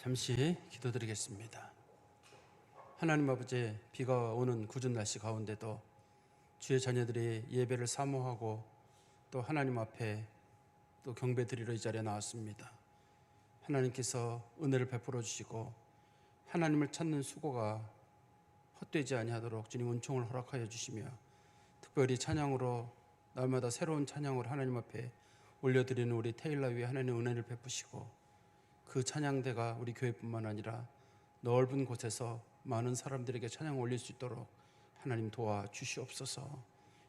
잠시 기도드리겠습니다. 하나님 아버지, 비가 오는 궂은 날씨 가운데도 주의 자녀들이 예배를 사모하고 또 하나님 앞에 또 경배 드리러 이 자리에 나왔습니다. 하나님께서 은혜를 베풀어 주시고 하나님을 찾는 수고가 헛되지 아니하도록 주님 은총을 허락하여 주시며, 특별히 찬양으로 날마다 새로운 찬양으로 하나님 앞에 올려드리는 우리 테일라 위에 하나님의 은혜를 베푸시고, 그 찬양대가 우리 교회뿐만 아니라 넓은 곳에서 많은 사람들에게 찬양을 올릴 수 있도록 하나님 도와주시옵소서.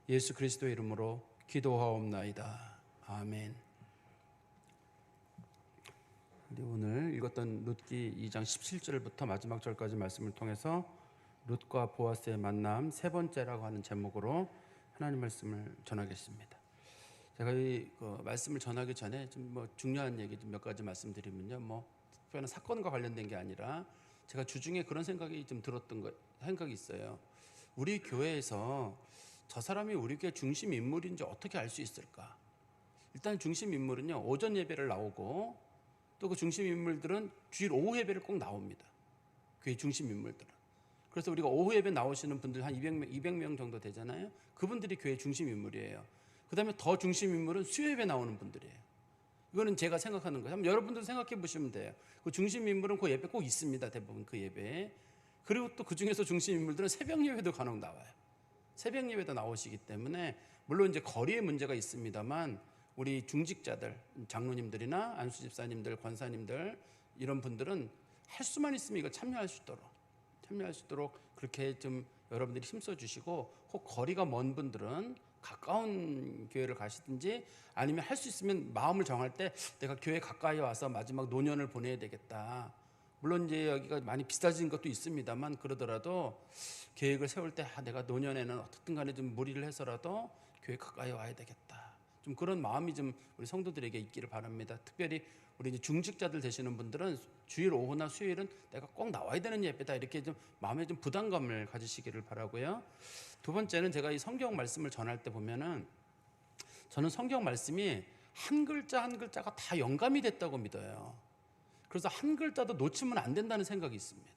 예수 그리스도의 이름으로 기도하옵나이다. 아멘. 우리 오늘 읽었던 룻기 2장 17절부터 마지막 절까지 말씀을 통해서 룻과 보아스의 만남 세 번째라고 하는 제목으로 하나님 말씀을 전하겠습니다. 제가 이 말씀을 전하기 전에 좀 중요한 얘기 좀 몇 가지 말씀드리면요, 특별한 사건과 관련된 게 아니라 제가 주중에 그런 생각이 좀 들었던 생각이 있어요. 우리 교회에서 저 사람이 우리 교회 중심 인물인지 어떻게 알 수 있을까? 일단 중심 인물은요, 오전 예배를 나오고 또 그 중심 인물들은 주일 오후 예배를 꼭 나옵니다. 교회 중심 인물들은. 그래서 우리가 오후 예배 나오시는 분들 한 200명 정도 되잖아요. 그분들이 교회 중심 인물이에요. 그 다음에 더 중심 인물은 수요 예배 나오는 분들이에요. 이거는 제가 생각하는 거예요. 여러분들 생각해 보시면 돼요. 그 중심 인물은 그 예배 꼭 있습니다. 대부분 그 예배에. 그리고 또 그 중에서 중심 인물들은 새벽 예배도 간혹 나와요. 새벽 예배도 나오시기 때문에, 물론 이제 거리에 문제가 있습니다만 우리 중직자들, 장로님들이나 안수 집사님들, 권사님들 이런 분들은 할 수만 있으면 이거 참여할 수 있도록 그렇게 좀 여러분들이 힘써 주시고, 혹 거리가 먼 분들은 가까운 교회를 가시든지, 아니면 할 수 있으면 마음을 정할 때 내가 교회 가까이 와서 마지막 노년을 보내야 되겠다. 물론 이제 여기가 많이 비싸진 것도 있습니다만, 그러더라도 계획을 세울 때 내가 노년에는 어떻든 간에 좀 무리를 해서라도 교회 가까이 와야 되겠다. 좀 그런 마음이 좀 우리 성도들에게 있기를 바랍니다. 특별히 우리 이제 중직자들 되시는 분들은 주일 오후나 수요일은 내가 꼭 나와야 되는 예배다, 이렇게 좀 마음에 좀 부담감을 가지시기를 바라고요. 두 번째는, 제가 이 성경 말씀을 전할 때 보면은 저는 성경 말씀이 한 글자 한 글자가 다 영감이 됐다고 믿어요. 그래서 한 글자도 놓치면 안 된다는 생각이 있습니다.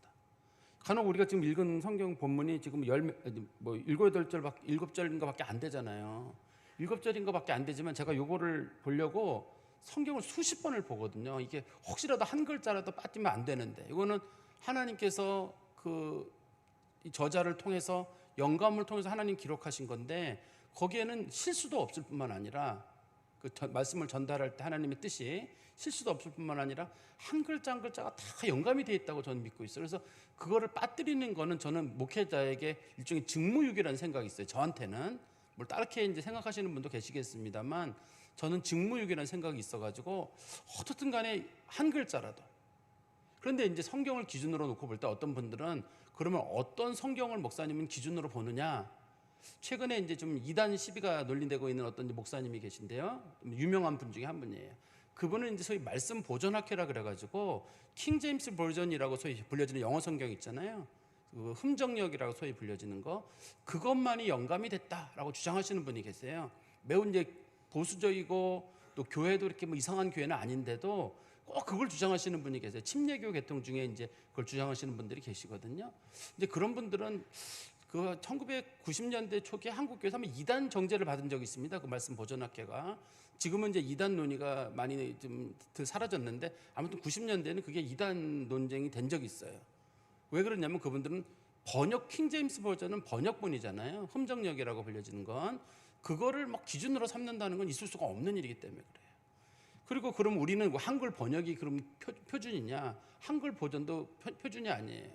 간혹 우리가 지금 읽은 성경 본문이 지금 7절인가 밖에 안 되잖아요. 7절인 것밖에 안 되지만 제가 요거를 보려고 성경을 수십 번을 보거든요. 이게 혹시라도 한 글자라도 빠지면 안 되는데, 이거는 하나님께서 이 저자를 통해서, 영감을 통해서 하나님 기록하신 건데, 거기에는 실수도 없을 뿐만 아니라 말씀을 전달할 때 하나님의 뜻이 실수도 없을 뿐만 아니라 한 글자 한 글자가 다 영감이 되어 있다고 저는 믿고 있어요. 그래서 그거를 빠뜨리는 거는 저는 목회자에게 일종의 직무유기라는 생각이 있어요. 저한테는 뭘 다르게 이제 생각하시는 분도 계시겠습니다만, 저는 직무유기라는 생각이 있어가지고 어떻든 간에 한 글자라도. 그런데 이제 성경을 기준으로 놓고 볼 때 어떤 분들은 그러면 어떤 성경을 목사님은 기준으로 보느냐? 최근에 이제 좀 이단 시비가 논리되고 있는 어떤 목사님이 계신데요. 유명한 분 중에 한 분이에요. 그분은 이제 소위 말씀 보존학회라 그래가지고 킹 제임스 버전이라고 소위 불려지는 영어 성경 있잖아요. 그 흠정역이라고 소위 불려지는 거, 그것만이 영감이 됐다라고 주장하시는 분이 계세요. 매우 이제 보수적이고 또 교회도 이렇게 이상한 교회는 아닌데도 꼭 그걸 주장하시는 분이 계세요. 침례교 계통 중에 이제 그걸 주장하시는 분들이 계시거든요. 이제 그런 분들은 그 1990년대 초기에 한국교회에서 한번 이단 정죄를 받은 적이 있습니다. 그 말씀 보존학회가. 지금은 이제 이단 논의가 많이 좀 사라졌는데, 아무튼 90년대에는 그게 이단 논쟁이 된 적이 있어요. 왜 그러냐면 그분들은 번역, 킹 제임스 버전은 번역본이잖아요. 흠정역이라고 불려지는 건. 그거를 막 기준으로 삼는다는 건 있을 수가 없는 일이기 때문에 그래요. 그리고 그럼 우리는 한글 번역이 그럼 표준이냐? 한글 버전도 표준이 아니에요.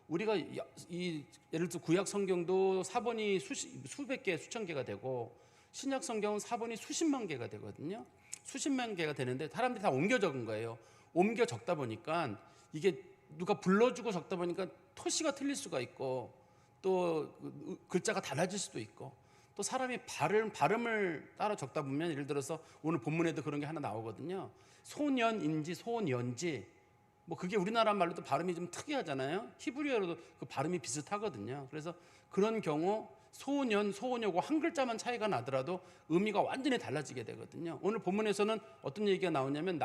우리가 예를 들어 구약 성경도 사본이 수백 개, 수천 개가 되고, 신약 성경은 사본이 수십만 개가 되거든요. 수십만 개가 되는데 사람들이 다 옮겨 적은 거예요. 옮겨 적다 보니까 이게 누가 불러주고 적다 보니까 토시가 틀릴 수가 있고, 또 글자가 달라질 수도 있고, 또 사람이 발음을 따라 적다 보면, 예를 들어서 오늘 본문에도 그런 게 하나 나오거든요. 소년인지 소년지, 그게 우리나라 말로도 발음이 좀 특이하잖아요. 히브리어로도 그 발음이 비슷하거든요. 그래서 그런 경우 소년, 소녀고 한 글자만 차이가 나더라도 의미가 완전히 달라지게 되거든요. 오늘 본문에서는 어떤 얘기가 나오냐면,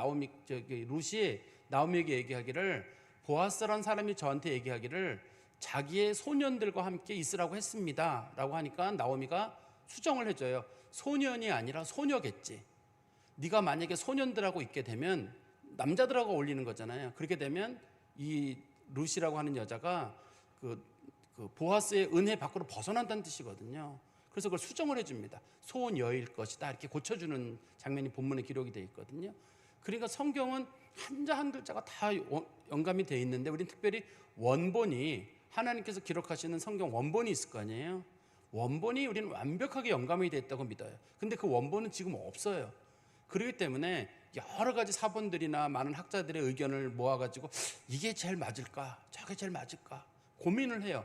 룻이 나오미에게 얘기하기를, 보아스라는 사람이 저한테 얘기하기를 자기의 소년들과 함께 있으라고 했습니다 라고 하니까 나오미가 수정을 해줘요. 소년이 아니라 소녀겠지. 네가 만약에 소년들하고 있게 되면 남자들하고 어울리는 거잖아요. 그렇게 되면 이 룻이라고 하는 여자가 그 보아스의 은혜 밖으로 벗어난다는 뜻이거든요. 그래서 그걸 수정을 해줍니다. 소녀일 것이다 이렇게 고쳐주는 장면이 본문에 기록이 되어 있거든요. 그러니까 성경은 한자 한 글자가 다 영감이 되어 있는데 우리는 특별히 원본이, 하나님께서 기록하시는 성경 원본이 있을 거 아니에요. 원본이 우리는 완벽하게 영감이 되어 있다고 믿어요. 근데 그 원본은 지금 없어요. 그렇기 때문에 여러 가지 사본들이나 많은 학자들의 의견을 모아가지고 이게 제일 맞을까 저게 제일 맞을까 고민을 해요.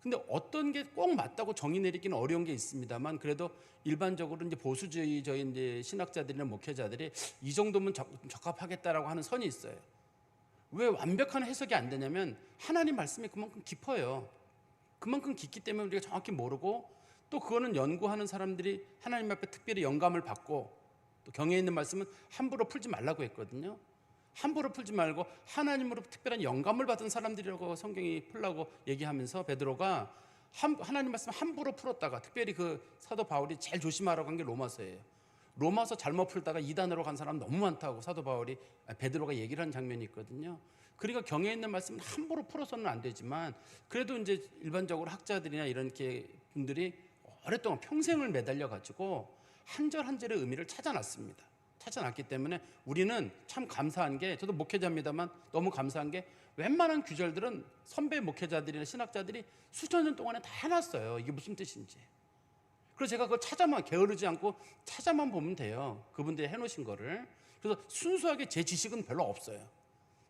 근데 어떤 게 꼭 맞다고 정의 내리기는 어려운 게 있습니다만, 그래도 일반적으로 이제 보수주의적인 이제 신학자들이나 목회자들이 이 정도면 적합하겠다라고 하는 선이 있어요. 왜 완벽한 해석이 안 되냐면 하나님 말씀이 그만큼 깊어요. 그만큼 깊기 때문에 우리가 정확히 모르고, 또 그거는 연구하는 사람들이 하나님 앞에 특별히 영감을 받고, 또 경에 있는 말씀은 함부로 풀지 말라고 했거든요. 함부로 풀지 말고 하나님으로 특별한 영감을 받은 사람들이라고 성경이 풀라고 얘기하면서 베드로가 하나님 말씀 함부로 풀었다가, 특별히 그 사도 바울이 제일 조심하라고 한 게 로마서예요. 로마서 잘못 풀다가 이단으로 간 사람 너무 많다고 사도 바울이, 베드로가 얘기를 한 장면이 있거든요. 그러니까 경에 있는 말씀은 함부로 풀어서는 안 되지만, 그래도 이제 일반적으로 학자들이나 이런 분들이 오랫동안 평생을 매달려 가지고 한 절 한 절의 의미를 찾아놨기 때문에 우리는 참 감사한 게, 저도 목회자입니다만 너무 감사한 게 웬만한 구절들은 선배 목회자들이나 신학자들이 수천 년 동안에 다 해놨어요. 이게 무슨 뜻인지. 그래서 제가 그걸 게으르지 않고 찾아만 보면 돼요. 그분들이 해놓으신 거를. 그래서 순수하게 제 지식은 별로 없어요.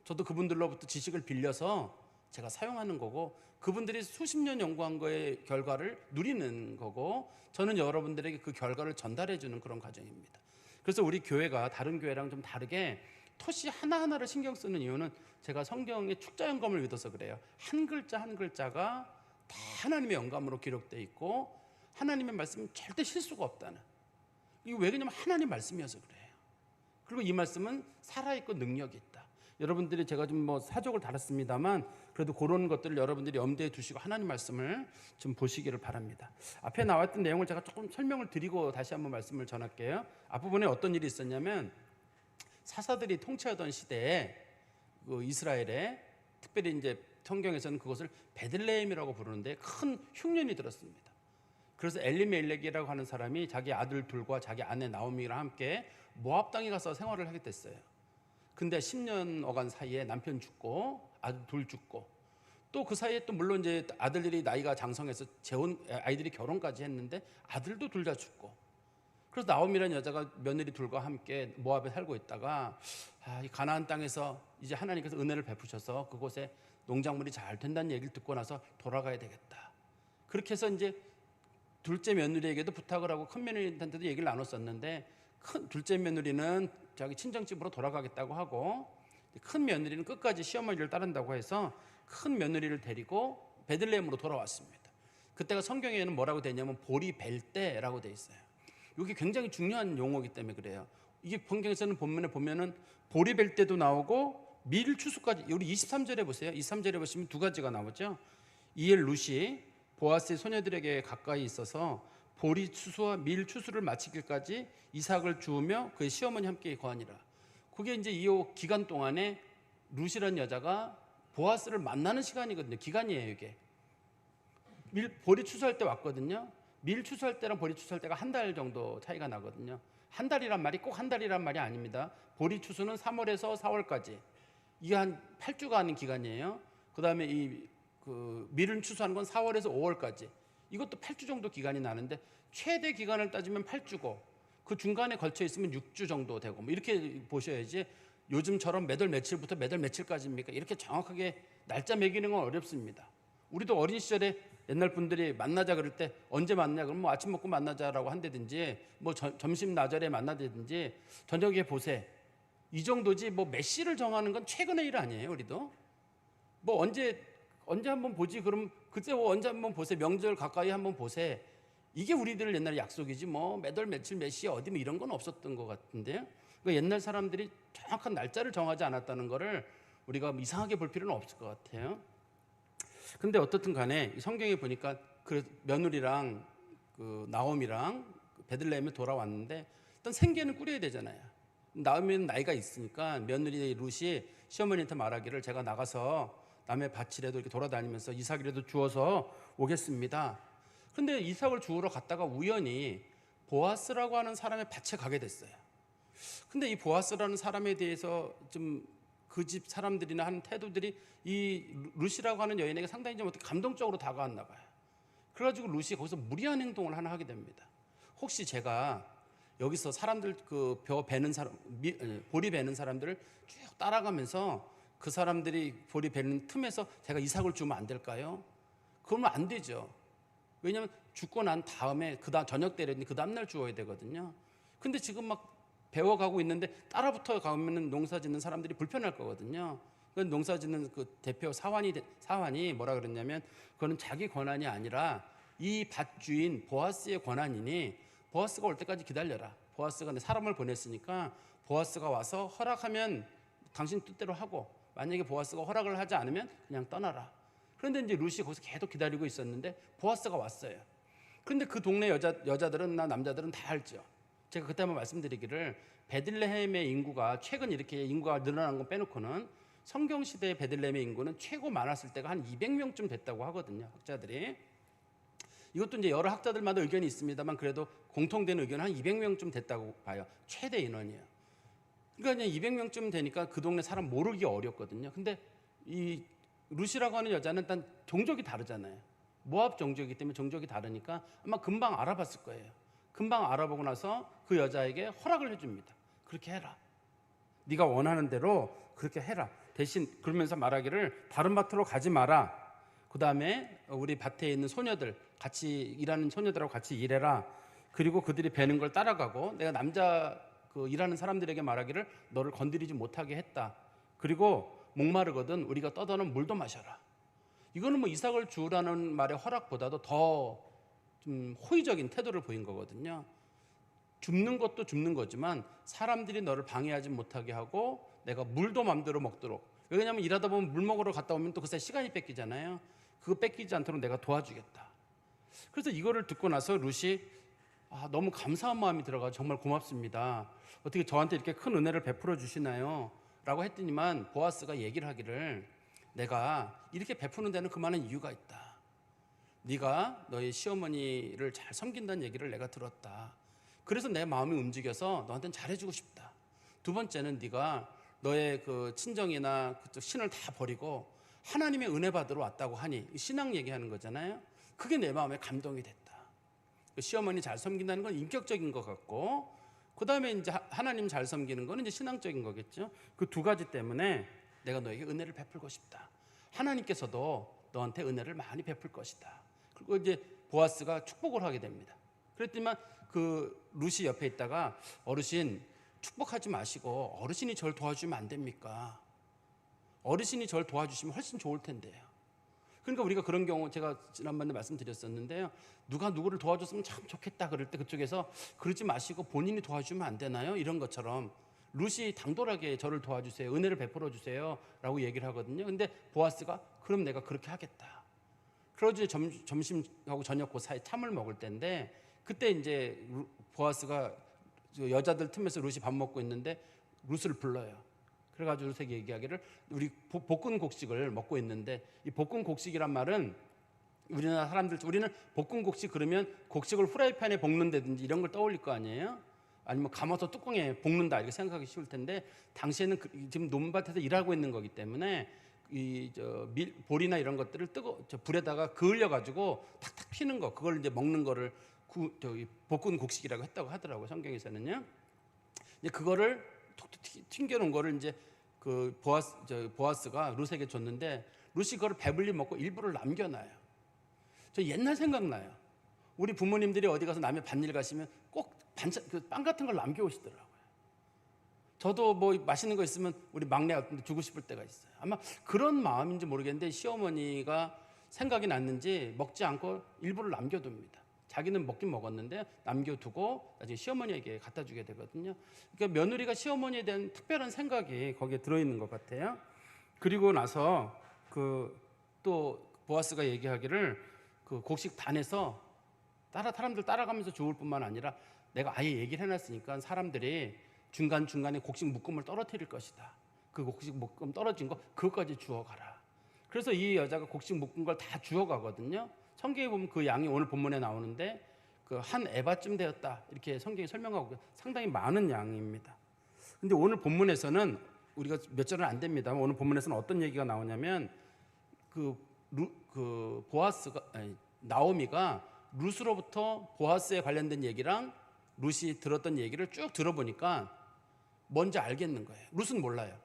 저도 그분들로부터 지식을 빌려서 제가 사용하는 거고, 그분들이 수십 년 연구한 거의 결과를 누리는 거고, 저는 여러분들에게 그 결과를 전달해 주는 그런 과정입니다. 그래서 우리 교회가 다른 교회랑 좀 다르게 토시 하나하나를 신경 쓰는 이유는 제가 성경의 축자 영감을 믿어서 그래요. 한 글자 한 글자가 다 하나님의 영감으로 기록되어 있고 하나님의 말씀은 절대 실수가 없다는, 이게 왜 그러냐면 하나님 말씀이어서 그래요. 그리고 이 말씀은 살아있고 능력이 있다. 여러분들이, 제가 좀 사족을 달았습니다만 그래도 그런 것들을 여러분들이 염두에 두시고 하나님 말씀을 좀 보시기를 바랍니다. 앞에 나왔던 내용을 제가 조금 설명을 드리고 다시 한번 말씀을 전할게요. 앞부분에 어떤 일이 있었냐면, 사사들이 통치하던 시대에 그 이스라엘에, 특별히 이제 성경에서는 그것을 베들레헴이라고 부르는데 큰 흉년이 들었습니다. 그래서 엘리멜렉이라고 하는 사람이 자기 아들 둘과 자기 아내 나오미랑 함께 모압 땅에 가서 생활을 하게 됐어요. 근데 10년어간 사이에 남편 죽고 아들 둘 죽고, 또 그 사이에 또 물론 이제 아들들이 나이가 장성해서 아이들이 결혼까지 했는데 아들도 둘 다 죽고, 그래서 나오미라는 여자가 며느리 둘과 함께 모압에 살고 있다가, 이 가나안 땅에서 이제 하나님께서 은혜를 베푸셔서 그곳에 농작물이 잘 된다는 얘기를 듣고 나서 돌아가야 되겠다. 그렇게 해서 이제 둘째 며느리에게도 부탁을 하고 큰 며느리한테도 얘기를 나눴었는데, 둘째 며느리는 자기 친정집으로 돌아가겠다고 하고, 큰 며느리는 끝까지 시어머니를 따른다고 해서 큰 며느리를 데리고 베들레헴으로 돌아왔습니다. 그때가 성경에는 뭐라고 되어 있냐면 보리벨때라고 되어 있어요. 이게 굉장히 중요한 용어이기 때문에 그래요. 이게 성경에서는 본문에 보면은 보리벨때도 나오고 밀추수까지, 우리 23절에 보세요. 23절에 보시면 두 가지가 나오죠. 이에 룻이 보아스의 소녀들에게 가까이 있어서 보리 추수와 밀 추수를 마치기까지 이삭을 주우며 그의 시어머니 함께 거하니라. 그게 이제 이 기간 동안에 룻이라는 여자가 보아스를 만나는 시간이거든요. 기간이에요, 이게. 보리 추수할 때 왔거든요. 밀 추수할 때랑 보리 추수할 때가 한 달 정도 차이가 나거든요. 한 달이란 말이 꼭 한 달이란 말이 아닙니다. 보리 추수는 3월에서 4월까지, 이게 한 8주가 하는 기간이에요. 그 다음에 밀을 추수하는 건 4월에서 5월까지, 이것도 8주 정도 기간이 나는데 최대 기간을 따지면 8주고 그 중간에 걸쳐 있으면 6주 정도 되고, 이렇게 보셔야지 요즘처럼 몇 월 며칠부터 몇 월 며칠까지입니까? 이렇게 정확하게 날짜 매기는 건 어렵습니다. 우리도 어린 시절에 옛날 분들이 만나자 그럴 때 언제 만나냐 그러면 아침 먹고 만나자라고 한다든지, 점심 나절에 만나다든지, 저녁에 보세, 이 정도지 몇 시를 정하는 건 최근의 일 아니에요. 우리도 언제 한번 보지, 그럼 그때 언제 한번 보세, 명절 가까이 한번 보세, 이게 우리들 옛날 약속이지 몇 월 며칠 몇 시에 어디 이런 건 없었던 것 같은데요. 그러니까 옛날 사람들이 정확한 날짜를 정하지 않았다는 거를 우리가 뭐 이상하게 볼 필요는 없을 것 같아요. 근데 어떻든 간에 성경에 보니까 그 며느리랑 그 나옴이랑 베들레헴에 돌아왔는데 일단 생계는 꾸려야 되잖아요. 나오미는 나이가 있으니까 며느리 룻이 시어머니한테 말하기를 제가 나가서 남의 밭이라도 이렇게 돌아다니면서 이삭이라도 주워서 오겠습니다. 근데 이삭을 주우러 갔다가 우연히 보아스라고 하는 사람의 밭에 가게 됐어요. 근데 이 보아스라는 사람에 대해서 좀 그 집 사람들이나 하는 태도들이 이 룻이라고 하는 여인에게 상당히 좀 어떻게 감동적으로 다가왔나 봐요. 그래가지고 룻이 거기서 무리한 행동을 하나 하게 됩니다. 혹시 제가 여기서 사람들 그 베는 사람, 보리 베는 사람들을 쭉 따라가면서 그 사람들이 보리 베는 틈에서 제가 이삭을 주면 안 될까요? 그러면 안 되죠. 왜냐하면 죽고 난 다음에 그다음 저녁 때랬는데 그 다음 날 주어야 되거든요. 근데 지금 막 배워가고 있는데 따라붙어 가면은 농사 짓는 사람들이 불편할 거거든요. 그 농사 짓는 그 대표 사환이 뭐라 그랬냐면 그거는 자기 권한이 아니라 이 밭주인 보아스의 권한이니 보아스가 올 때까지 기다려라. 보아스가 사람을 보냈으니까 보아스가 와서 허락하면 당신 뜻대로 하고 만약에 보아스가 허락을 하지 않으면 그냥 떠나라. 그런데 이제 룻이 거기서 계속 기다리고 있었는데 보아스가 왔어요. 그런데 그 동네 여자들은 남자들은 다 알죠. 제가 그때 한번 말씀드리기를 베들레헴의 인구가 최근 이렇게 인구가 늘어난 건 빼놓고는 성경 시대의 베들레헴의 인구는 최고 많았을 때가 한 200명쯤 됐다고 하거든요. 학자들이. 이것도 이제 여러 학자들마다 의견이 있습니다만 그래도 공통된 의견은 한 200명쯤 됐다고 봐요. 최대 인원이에요. 그러니까 이제 200명쯤 되니까 그 동네 사람 모르기 어렵거든요. 근데 이 룻이라고 하는 여자는 일단 종족이 다르잖아요. 모압 종족이기 때문에 종족이 다르니까 아마 금방 알아봤을 거예요. 금방 알아보고 나서 그 여자에게 허락을 해줍니다. 그렇게 해라. 네가 원하는 대로 그렇게 해라. 대신 그러면서 말하기를 다른 밭으로 가지 마라. 그 다음에 우리 밭에 있는 소녀들 같이 일하는 소녀들하고 같이 일해라. 그리고 그들이 베는 걸 따라가고 내가 남자 그 일하는 사람들에게 말하기를 너를 건드리지 못하게 했다. 그리고 목마르거든 우리가 떠도는 물도 마셔라. 이거는 뭐 이삭을 주우라는 말의 허락보다도 더 좀 호의적인 태도를 보인 거거든요. 줍는 것도 줍는 거지만 사람들이 너를 방해하지 못하게 하고 내가 물도 마음대로 먹도록. 왜냐하면 일하다 보면 물 먹으러 갔다 오면 또 그 사이 시간이 뺏기잖아요. 그거 뺏기지 않도록 내가 도와주겠다. 그래서 이거를 듣고 나서 룻이 너무 감사한 마음이 들어가 정말 고맙습니다. 어떻게 저한테 이렇게 큰 은혜를 베풀어 주시나요? 라고 했더니만 보아스가 얘기를 하기를 내가 이렇게 베푸는 데는 그만한 이유가 있다. 네가 너의 시어머니를 잘 섬긴다는 얘기를 내가 들었다. 그래서 내 마음이 움직여서 너한테는 잘해주고 싶다. 두 번째는 네가 너의 그 친정이나 그쪽 신을 다 버리고 하나님의 은혜 받으러 왔다고 하니 신앙 얘기하는 거잖아요. 그게 내 마음에 감동이 됐다. 시어머니 잘 섬긴다는 건 인격적인 것 같고 그 다음에 이제 하나님 잘 섬기는 건 이제 신앙적인 거겠죠. 그 두 가지 때문에 내가 너에게 은혜를 베풀고 싶다. 하나님께서도 너한테 은혜를 많이 베풀 것이다. 그리고 이제 보아스가 축복을 하게 됩니다. 그랬더니만 그 룻이 옆에 있다가 어르신 축복하지 마시고 어르신이 저를 도와주면 안 됩니까? 어르신이 저를 도와주시면 훨씬 좋을 텐데요. 그러니까 우리가 그런 경우 제가 지난번에 말씀드렸었는데요. 누가 누구를 도와줬으면 참 좋겠다 그럴 때 그쪽에서 그러지 마시고 본인이 도와주면 안 되나요? 이런 것처럼 룻이 당돌하게 저를 도와주세요. 은혜를 베풀어 주세요. 라고 얘기를 하거든요. 근데 보아스가 그럼 내가 그렇게 하겠다. 그러지 점심하고 저녁 그 사이 참을 먹을 때인데 그때 이제 보아스가 여자들 틈에서 룻이 밥 먹고 있는데 룻을 불러요. 그래가지고 룻에게 얘기하기를 우리 볶은 곡식을 먹고 있는데 이 볶은 곡식이란 말은 우리나라 사람들 우리는 볶은 곡식 그러면 곡식을 후라이팬에 볶는다든지 이런 걸 떠올릴 거 아니에요? 아니면 감아서 뚜껑에 볶는다 이렇게 생각하기 쉬울 텐데 당시에는 지금 논밭에서 일하고 있는 거기 때문에 보리나 이런 것들을 불에다가 그을려 가지고 탁탁 튀는 거 그걸 이제 먹는 거를 볶은 곡식이라고 했다고 하더라고요. 성경에서는요. 이제 그거를 톡톡 튕겨놓은 거를 이제 그 보아스가 룻에게 줬는데 룻이 그걸 배불리 먹고 일부를 남겨놔요. 저 옛날 생각나요. 우리 부모님들이 어디 가서 남의 밭일 가시면 꼭 반찬 빵 같은 걸 남겨오시더라고요. 저도 뭐 맛있는 거 있으면 우리 막내 같은데 주고 싶을 때가 있어요. 아마 그런 마음인지 모르겠는데 시어머니가 생각이 났는지 먹지 않고 일부를 남겨둡니다. 자기는 먹긴 먹었는데 남겨두고 나중에 시어머니에게 갖다 주게 되거든요. 그러니까 며느리가 시어머니에 대한 특별한 생각이 거기에 들어있는 것 같아요. 그리고 나서 그 또 보아스가 얘기하기를 그 곡식단에서 사람들 따라가면서 죽을 뿐만 아니라 내가 아예 얘기를 해놨으니까 사람들이 중간중간에 곡식 묶음을 떨어뜨릴 것이다. 그 곡식 묶음 떨어진 거 그것까지 주워가라. 그래서 이 여자가 곡식 묶은 걸 다 주워가거든요. 성경에 보면 그 양이 오늘 본문에 나오는데 그 한 에바쯤 되었다 이렇게 성경이 설명하고 상당히 많은 양입니다. 근데 오늘 본문에서는 우리가 몇 절은 안 됩니다. 오늘 본문에서는 어떤 얘기가 나오냐면 나오미가 룻으로부터 보아스에 관련된 얘기랑 룻이 들었던 얘기를 쭉 들어보니까 뭔지 알겠는 거예요. 룻은 몰라요.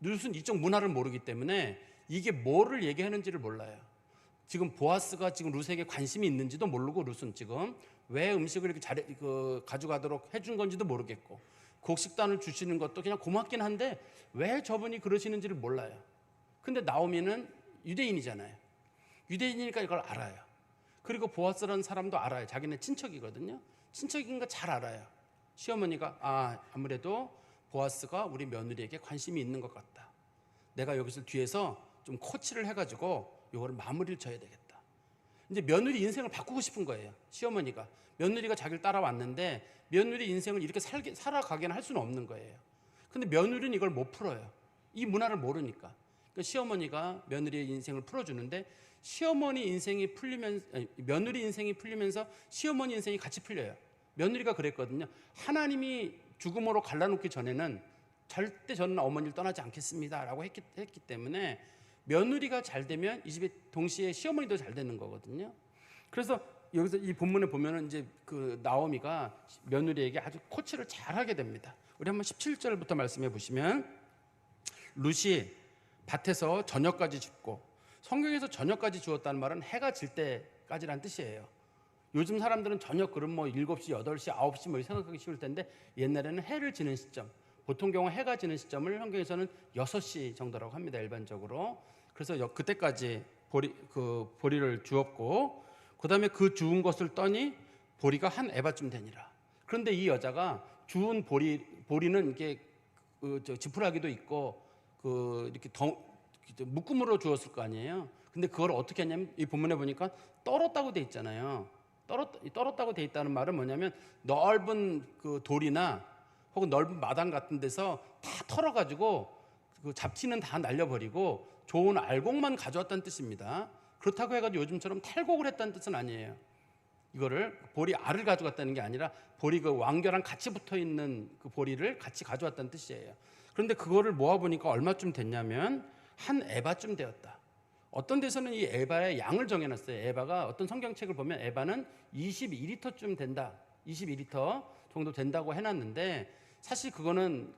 룻은 이쪽 문화를 모르기 때문에 이게 뭐를 얘기하는지를 몰라요. 지금 보아스가 지금 룻에게 관심이 있는지도 모르고 룻은 지금 왜 음식을 이렇게 가져가도록 해준 건지도 모르겠고 곡식단을 주시는 것도 그냥 고맙긴 한데 왜 저분이 그러시는지를 몰라요. 근데 나오미는 유대인이잖아요. 유대인이니까 이걸 알아요. 그리고 보아스라는 사람도 알아요. 자기네 친척이거든요. 친척인 거 잘 알아요. 시어머니가 아무래도 보아스가 우리 며느리에게 관심이 있는 것 같다. 내가 여기서 뒤에서 좀 코치를 해가지고 이거를 마무리를 져야 되겠다. 이제 며느리 인생을 바꾸고 싶은 거예요. 시어머니가 며느리가 자기를 따라왔는데 며느리 인생을 이렇게 살아가게는 할 수는 없는 거예요. 근데 며느리는 이걸 못 풀어요. 이 문화를 모르니까. 그러니까 시어머니가 며느리의 인생을 풀어주는데 며느리 인생이 풀리면서 시어머니 인생이 같이 풀려요. 며느리가 그랬거든요. 하나님이 죽음으로 갈라놓기 전에는 절대 저는 어머니를 떠나지 않겠습니다라고 했기 때문에 며느리가 잘 되면 이 집에 동시에 시어머니도 잘 되는 거거든요. 그래서 여기서 이 본문에 보면은 이제 그 나오미가 며느리에게 아주 코치를 잘하게 됩니다. 우리 한번 17절부터 말씀해 보시면 룻이 밭에서 저녁까지 줍고 성경에서 저녁까지 주었다는 말은 해가 질 때까지란 뜻이에요. 요즘 사람들은 저녁 그럼 뭐 7시, 8시, 9시 뭐 생각하기 쉬울 텐데 옛날에는 해를 지는 시점, 보통 경우 해가 지는 시점을 성경에서는 6시 정도라고 합니다. 일반적으로. 그래서 그때까지 보리를 주었고 그다음에 그 주운 것을 떠니 보리가 한 에바쯤 되니라. 그런데 이 여자가 주운 보리는 이게 지푸라기도 있고 이렇게 묶음으로 주었을 거 아니에요. 근데 그걸 어떻게 했냐면 이 본문에 보니까 떨었다고 돼 있잖아요. 떨었다고 돼 있다는 말은 뭐냐면 넓은 그 돌이나 혹은 넓은 마당 같은 데서 다 털어가지고 그 잡티는 다 날려버리고 좋은 알곡만 가져왔다는 뜻입니다. 그렇다고 해가지고 요즘처럼 탈곡을 했다는 뜻은 아니에요. 이거를 보리 알을 가져갔다는 게 아니라 보리 그 왕겨랑 같이 붙어 있는 그 보리를 같이 가져왔다는 뜻이에요. 그런데 그거를 모아보니까 얼마쯤 됐냐면 한 에바쯤 되었다. 어떤 데서는 이 에바의 양을 정해놨어요. 에바가 어떤 성경책을 보면 에바는 22리터쯤 된다. 22리터 정도 된다고 해놨는데 사실 그거는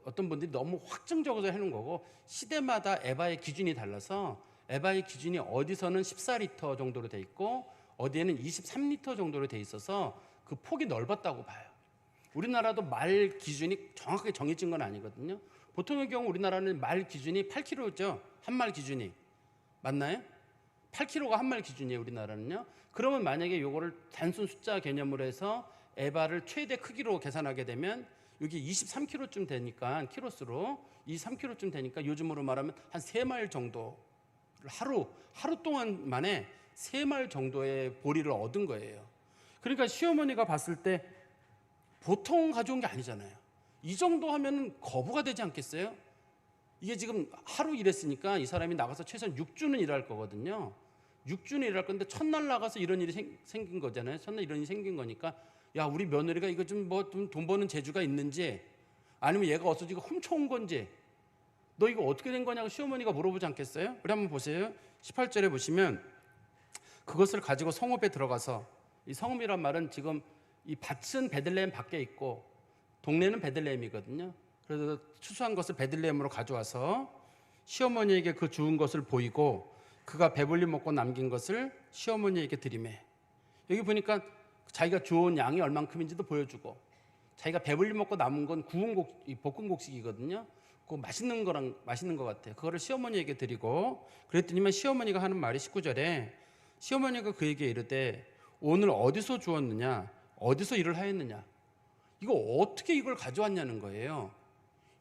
어떤 분들이 너무 확정적으로 해놓은 거고 시대마다 에바의 기준이 달라서 에바의 기준이 어디서는 14리터 정도로 돼 있고 어디에는 23리터 정도로 돼 있어서 그 폭이 넓었다고 봐요. 우리나라도 말 기준이 정확하게 정해진 건 아니거든요. 보통의 경우 우리나라는 말 기준이 8kg죠. 한 말 기준이. 맞나요? 8kg가 한 말 기준이에요. 우리나라는요. 그러면 만약에 요거를 단순 숫자 개념으로 해서 에바를 최대 크기로 계산하게 되면 여기 23kg쯤 되니까 키로수로 23kg쯤 되니까 요즘으로 말하면 한 3마일 정도 하루 동안 만에 3마일 정도의 보리를 얻은 거예요. 그러니까 시어머니가 봤을 때 보통 가져온 게 아니잖아요. 이 정도 하면 거부가 되지 않겠어요? 이게 지금 하루 일했으니까 이 사람이 나가서 최소한 6주는 일할 거거든요. 6주는 일할 건데 첫날 나가서 이런 일이 생긴 거잖아요. 첫날 이런 일이 생긴 거니까 야 우리 며느리가 이거 좀 돈 버는 재주가 있는지 아니면 얘가 어디서 이거 훔쳐온 건지 너 이거 어떻게 된 거냐고 시어머니가 물어보지 않겠어요? 우리 한번 보세요. 18절에 보시면 그것을 가지고 성읍에 들어가서 이 성읍이란 말은 지금 이 밭은 베들레헴 밖에 있고 동네는 베들레헴이거든요. 그래서 추수한 것을 베들레헴으로 가져와서 시어머니에게 그 주운 것을 보이고 그가 배불리 먹고 남긴 것을 시어머니에게 드리매. 여기 보니까 자기가 주운 양이 얼만큼인지도 보여주고 자기가 배불리 먹고 남은 건 볶은 곡식이거든요. 그거 맛있는 것 같아요. 그거를 시어머니에게 드리고 그랬더니만 시어머니가 하는 말이 19절에 시어머니가 그에게 이르되 오늘 어디서 주었느냐 어디서 일을 하였느냐 이거 어떻게 이걸 가져왔냐는 거예요.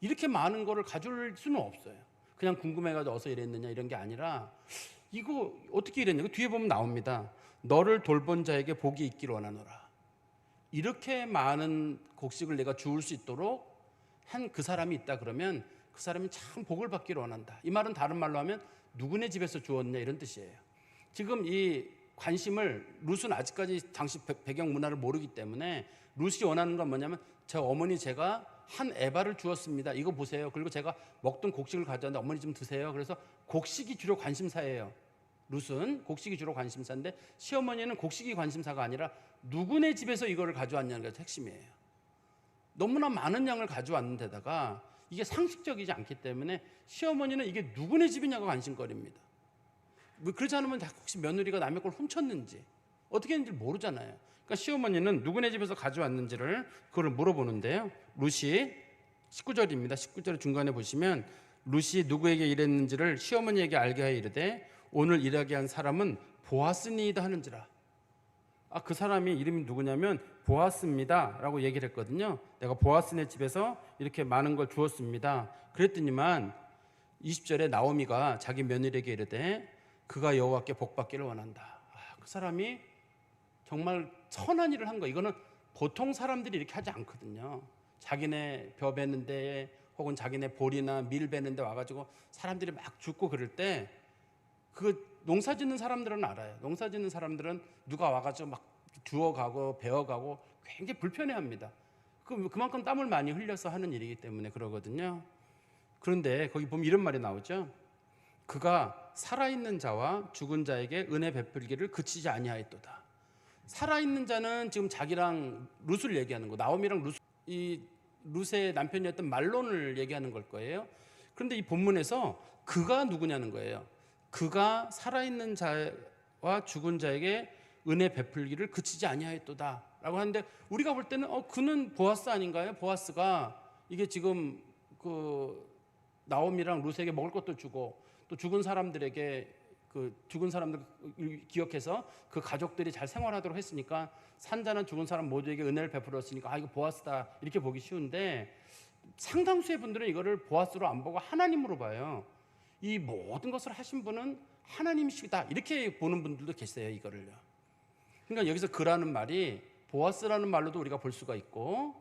이렇게 많은 거를 가져올 수는 없어요. 그냥 궁금해가지고 어서 이랬느냐 이런 게 아니라 이거 어떻게 이랬냐. 그 뒤에 보면 나옵니다. 너를 돌본 자에게 복이 있기를 원하노라. 이렇게 많은 곡식을 내가 주울 수 있도록 한 그 사람이 있다 그러면 그 사람이 참 복을 받기를 원한다. 이 말은 다른 말로 하면 누구네 집에서 주었냐 이런 뜻이에요. 지금 이 관심을 룻은 아직까지 당시 배경 문화를 모르기 때문에 룻이 원하는 건 뭐냐면 제 어머니 제가 한 에바를 주었습니다. 이거 보세요. 그리고 제가 먹던 곡식을 가져왔는데 어머니 좀 드세요. 그래서 곡식이 주로 관심사예요. 룻은 곡식이 주로 관심사인데 시어머니는 곡식이 관심사가 아니라 누구네 집에서 이거를 가져왔냐는 게 핵심이에요. 너무나 많은 양을 가져왔는데다가 이게 상식적이지 않기 때문에 시어머니는 이게 누구네 집이냐가 관심거리입니다. 뭐 그렇지 않으면 혹시 며느리가 남의 걸 훔쳤는지 어떻게 했는지 모르잖아요. 그러니까 시어머니는 누구네 집에서 가져왔는지를 그걸 물어보는데요. 룻이 19절입니다. 19절 중간에 보시면 룻이 누구에게 일했는지를 시어머니에게 알게 하여 이르되 오늘 일하게 한 사람은 보아스니이다 하는지라. 그 사람이 이름이 누구냐면 보아스입니다 라고 얘기를 했거든요. 내가 보아스네 집에서 이렇게 많은 걸 주었습니다. 그랬더니만 20절에 나오미가 자기 며느리에게 이르되 그가 여호와께 복받기를 원한다. 그 사람이 정말 선한 일을 한 거. 이거는 보통 사람들이 이렇게 하지 않거든요. 자기네 벼 베는 데에 혹은 자기네 볼이나 밀 베는 데 와가지고 사람들이 막 죽고 그럴 때 그 농사 짓는 사람들은 알아요. 농사 짓는 사람들은 누가 와가지고 막 주워가고 베어가고 굉장히 불편해합니다. 그만큼 땀을 많이 흘려서 하는 일이기 때문에 그러거든요. 그런데 거기 보면 이런 말이 나오죠. 그가 살아있는 자와 죽은 자에게 은혜 베풀기를 그치지 아니하였도다. 살아있는 자는 지금 자기랑 룻을 얘기하는 거, 나오미랑 룻의 남편이었던 말론을 얘기하는 걸 거예요. 그런데 이 본문에서 그가 누구냐는 거예요. 그가 살아있는 자와 죽은 자에게 은혜 베풀기를 그치지 아니하였도다 라고 하는데 우리가 볼 때는 그는 보아스 아닌가요? 보아스가 이게 지금 그 나오미랑 룻에게 먹을 것도 주고 또 죽은 사람들에게 그 죽은 사람들 기억해서 그 가족들이 잘 생활하도록 했으니까 산자는 죽은 사람 모두에게 은혜를 베풀었으니까 이거 보아스다 이렇게 보기 쉬운데 상당수의 분들은 이거를 보아스로 안 보고 하나님으로 봐요. 이 모든 것을 하신 분은 하나님이시다 이렇게 보는 분들도 계세요. 이거를요. 그러니까 여기서 그라는 말이 보아스라는 말로도 우리가 볼 수가 있고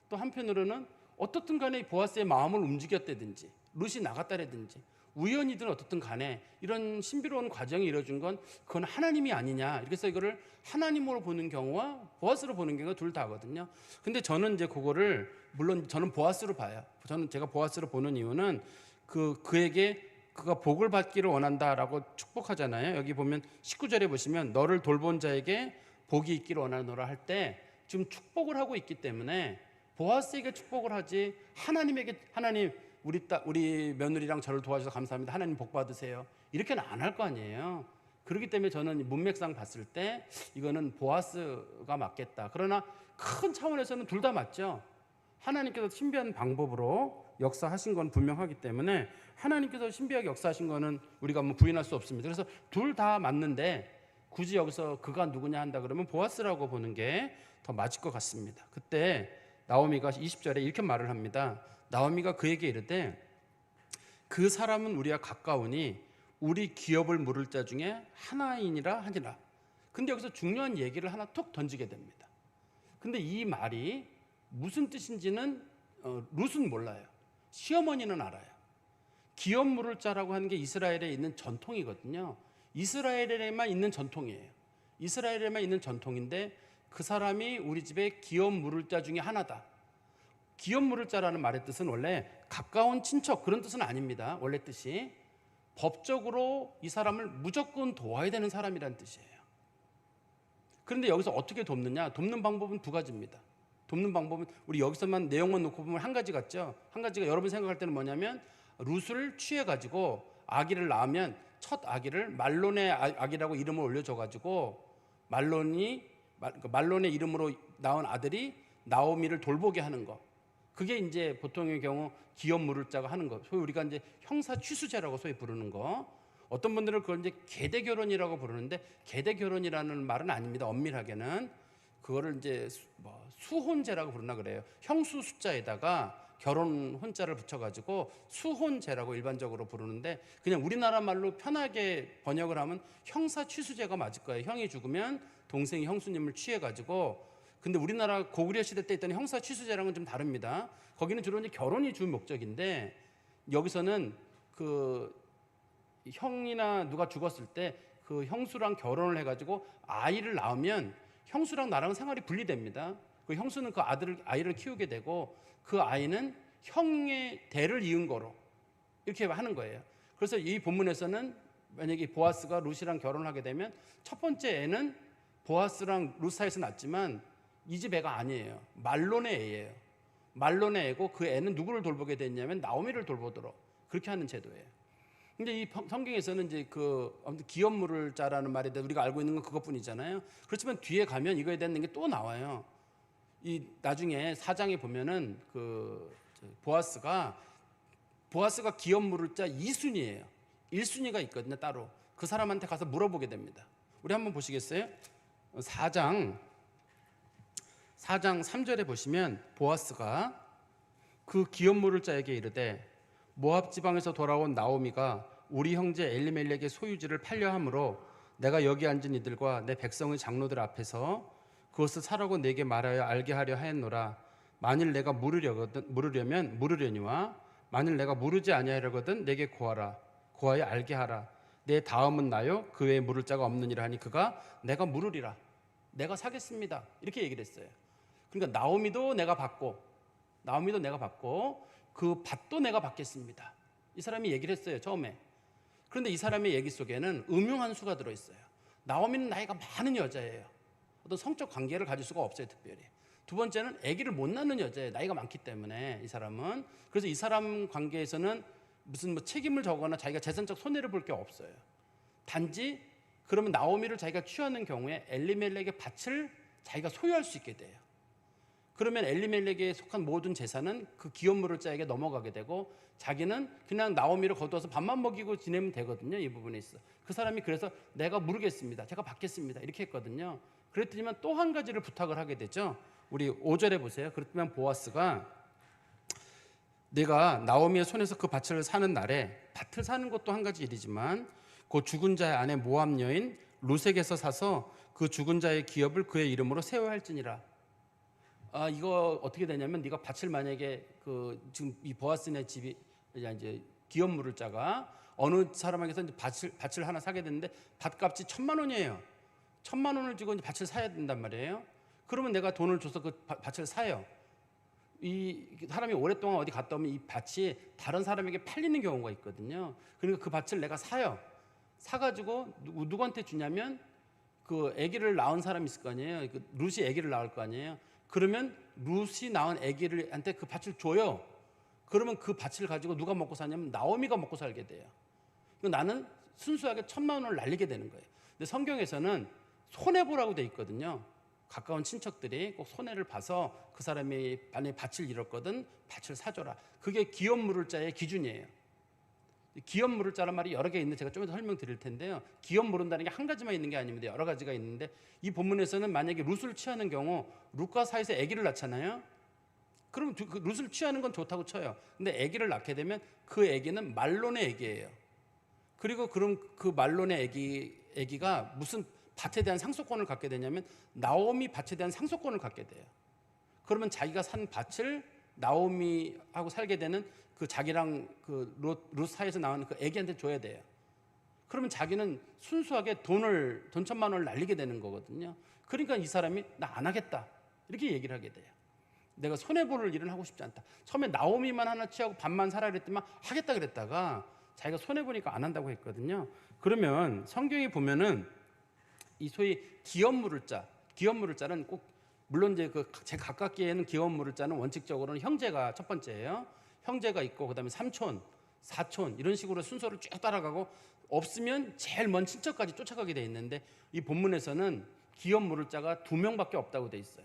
또 한편으로는 어떻든 간에 보아스의 마음을 움직였다든지 룻이 나갔다라든지 우연이든 어떻든 간에 이런 신비로운 과정이 이루어진 건 그건 하나님이 아니냐 이렇게 해서 이거를 하나님으로 보는 경우와 보아스로 보는 경우가 둘 다거든요. 근데 저는 이제 그거를 물론 저는 보아스로 봐요. 제가 보아스로 보는 이유는 그에게 그가 복을 받기를 원한다라고 축복하잖아요. 여기 보면 19절에 보시면 너를 돌본 자에게 복이 있기를 원하노라 할 때 지금 축복을 하고 있기 때문에 보아스에게 축복을 하지 하나님에게 하나님 우리 며느리랑 저를 도와주셔서 감사합니다. 하나님 복 받으세요. 이렇게는 안 할 거 아니에요. 그렇기 때문에 저는 문맥상 봤을 때 이거는 보아스가 맞겠다. 그러나 큰 차원에서는 둘 다 맞죠. 하나님께서 신비한 방법으로 역사하신 건 분명하기 때문에 하나님께서 신비하게 역사하신 거는 우리가 뭐 부인할 수 없습니다. 그래서 둘 다 맞는데 굳이 여기서 그가 누구냐 한다 그러면 보아스라고 보는 게 더 맞을 것 같습니다. 그때 나오미가 20절에 이렇게 말을 합니다. 나오미가 그에게 이르되 그 사람은 우리와 가까우니 우리 기업을 물을 자 중에 하나이니라 하니라. 근데 여기서 중요한 얘기를 하나 톡 던지게 됩니다. 근데 이 말이 무슨 뜻인지는 룻은 몰라요. 시어머니는 알아요. 기업 물을 자라고 하는 게 이스라엘에 있는 전통이거든요. 이스라엘에만 있는 전통이에요. 이스라엘에만 있는 전통인데 그 사람이 우리 집에 기업 물을 자 중에 하나다. 기업 물을 자라는 말의 뜻은 원래 가까운 친척 그런 뜻은 아닙니다. 원래 뜻이 법적으로 이 사람을 무조건 도와야 되는 사람이라는 뜻이에요. 그런데 여기서 어떻게 돕느냐? 돕는 방법은 두 가지입니다. 돕는 방법은 우리 여기서만 내용만 놓고 보면 한 가지 같죠? 한 가지가 여러분 생각할 때는 뭐냐면 룻을 취해가지고 아기를 낳으면 첫 아기를 말론의 아기라고 이름을 올려줘가지고 말론의 이름으로 낳은 아들이 나오미를 돌보게 하는 거. 그게 이제 보통의 경우 기업 물을 자가 하는 거. 소위 우리가 이제 형사 취수제라고 소위 부르는 거. 어떤 분들은 그걸 이제 계대 결혼이라고 부르는데 계대 결혼이라는 말은 아닙니다. 엄밀하게는 그거를 이제 수혼제라고 부르나 그래요. 형수 숫자에다가 결혼 혼자를 붙여가지고 수혼제라고 일반적으로 부르는데 그냥 우리나라 말로 편하게 번역을 하면 형사취수제가 맞을 거예요. 형이 죽으면 동생이 형수님을 취해가지고 근데 우리나라 고구려 시대 때 있던 형사취수제랑은 좀 다릅니다. 거기는 주로 이제 결혼이 주 목적인데 여기서는 그 형이나 누가 죽었을 때 그 형수랑 결혼을 해가지고 아이를 낳으면 형수랑 나랑은 생활이 분리됩니다. 그 형수는 그 아이를 키우게 되고 그 아이는 형의 대를 이은 거로 이렇게 하는 거예요. 그래서 이 본문에서는 만약에 보아스가 룻이랑 결혼을 하게 되면 첫 번째 애는 보아스랑 룻 사이에서 낳지만 이 집 애가 아니에요. 말론의 애예요. 말론의 애고 그 애는 누구를 돌보게 됐냐면 나오미를 돌보도록 그렇게 하는 제도예요. 근데 이 성경에서는 이제 기업물을 자라는 말에 대해 우리가 알고 있는 건 그것뿐이잖아요. 그렇지만 뒤에 가면 이거에 대한 게 또 나와요. 이 나중에 4장에 보면은 보아스가 기업물을 자 2순위예요. 1순위가 있거든요, 따로. 그 사람한테 가서 물어보게 됩니다. 우리 한번 보시겠어요? 4장 3절에 보시면 보아스가 그 기업물을 자에게 이르되 모압 지방에서 돌아온 나오미가 우리 형제 엘리멜렉의 소유지를 팔려 함으로 내가 여기 앉은 이들과 내 백성의 장로들 앞에서 그것을 사라고 내게 말하여 알게 하려 하였노라. 만일 내가 물으려면 물으려니와 만일 내가 물으지 아니하려거든 내게 구하라. 구하여 알게 하라. 내 다음은 나요 그 외에 물을 자가 없느니라 하니 그가 내가 물으리라. 내가 사겠습니다. 이렇게 얘기를 했어요. 그러니까 나오미도 내가 받고 그 밭도 내가 받겠습니다. 이 사람이 얘기를 했어요, 처음에. 그런데 이 사람의 얘기 속에는 음흉한 수가 들어있어요. 나오미는 나이가 많은 여자예요. 어떤 성적 관계를 가질 수가 없어요, 특별히. 두 번째는 아기를 못 낳는 여자예요. 나이가 많기 때문에 이 사람은. 그래서 이 사람 관계에서는 무슨 책임을 져거나 자기가 재산적 손해를 볼 게 없어요. 단지 그러면 나오미를 자기가 취하는 경우에 엘리멜렉의 밭을 자기가 소유할 수 있게 돼요. 그러면 엘리멜렉에 속한 모든 재산은 그 기업물을 자에게 넘어가게 되고 자기는 그냥 나오미를 거두어서 밥만 먹이고 지내면 되거든요. 이 부분에 있어. 그 사람이 그래서 내가 물으겠습니다. 제가 받겠습니다. 이렇게 했거든요. 그랬더니만 또 한 가지를 부탁을 하게 되죠. 우리 5절에 보세요. 그렇다면 보아스가 내가 나오미의 손에서 그 밭을 사는 날에 밭을 사는 것도 한 가지 일이지만 그 죽은 자의 아내 모압 여인 룻에게서 사서 그 죽은 자의 기업을 그의 이름으로 세워야 할지니라. 이거 어떻게 되냐면 네가 밭을 만약에 지금 이 보아스네 집이 이제 기업물을 자가 어느 사람에게서 이제 밭을 하나 사게 됐는데 밭값이 1,000,000원이에요. 1,000,000원을 주고 이제 밭을 사야 된단 말이에요. 그러면 내가 돈을 줘서 그 밭을 사요. 이 사람이 오랫동안 어디 갔다 오면 이 밭이 다른 사람에게 팔리는 경우가 있거든요. 그러니까 그 밭을 내가 사요. 사가지고 누구한테 주냐면 그 아기를 낳은 사람이 있을 거 아니에요. 그 룻이 아기를 낳을 거 아니에요. 그러면 룻이 낳은 아기한테 그 밭을 줘요. 그러면 그 밭을 가지고 누가 먹고 사냐면 나오미가 먹고 살게 돼요. 나는 순수하게 1,000,000원을 날리게 되는 거예요. 근데 성경에서는 손해보라고 돼 있거든요. 가까운 친척들이 꼭 손해를 봐서 그 사람이 만약에 밭을 잃었거든 밭을 사줘라. 그게 기업 물을 자의 기준이에요. 기업 물을 자란 말이 여러 개 있는데 제가 좀 이따 설명드릴 텐데요. 기업 물은다는 게 한 가지만 있는 게 아닙니다. 여러 가지가 있는데 이 본문에서는 만약에 룻을 취하는 경우 룻과 사이에서 아기를 낳잖아요. 그럼 그 룻을 취하는 건 좋다고 쳐요. 근데 아기를 낳게 되면 그 아기는 말론의 아기예요. 그리고 그럼 그 말론의 아기가 무슨 밭에 대한 상속권을 갖게 되냐면 나오미 밭에 대한 상속권을 갖게 돼요. 그러면 자기가 산 밭을 나오미하고 살게 되는 그 자기랑 그 룻 사이에서 나오는 그 아기한테 줘야 돼요. 그러면 자기는 순수하게 돈 1,000,000원을 날리게 되는 거거든요. 그러니까 이 사람이 나 안 하겠다 이렇게 얘기를 하게 돼요. 내가 손해보는 일은 하고 싶지 않다. 처음에 나오미만 하나 취하고 반만 사라 그랬더만 하겠다 그랬다가 자기가 손해보니까 안 한다고 했거든요. 그러면 성경에 보면은 이 소위 기업물을 자는 꼭 물론 이제 제 가깝기에는 기업물을 자는 원칙적으로는 형제가 첫 번째예요. 형제가 있고 그다음에 삼촌, 사촌 이런 식으로 순서를 쭉 따라가고 없으면 제일 먼 친척까지 쫓아가게 돼 있는데 이 본문에서는 기업물을 자가 2명밖에 없다고 돼 있어요.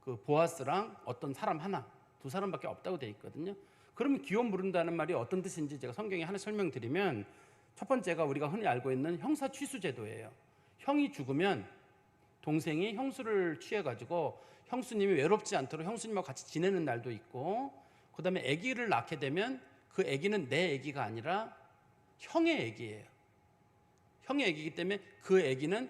그 보아스랑 어떤 사람 하나, 2사람밖에 없다고 돼 있거든요. 그러면 기업 물은다는 말이 어떤 뜻인지 제가 성경에 하나 설명드리면 첫 번째가 우리가 흔히 알고 있는 형사 취수 제도예요. 형이 죽으면 동생이 형수를 취해가지고 형수님이 외롭지 않도록 형수님하고 같이 지내는 날도 있고 그다음에 아기를 낳게 되면 그 아기는 내 아기가 아니라 형의 아기예요. 형의 아기이기 때문에 그 아기는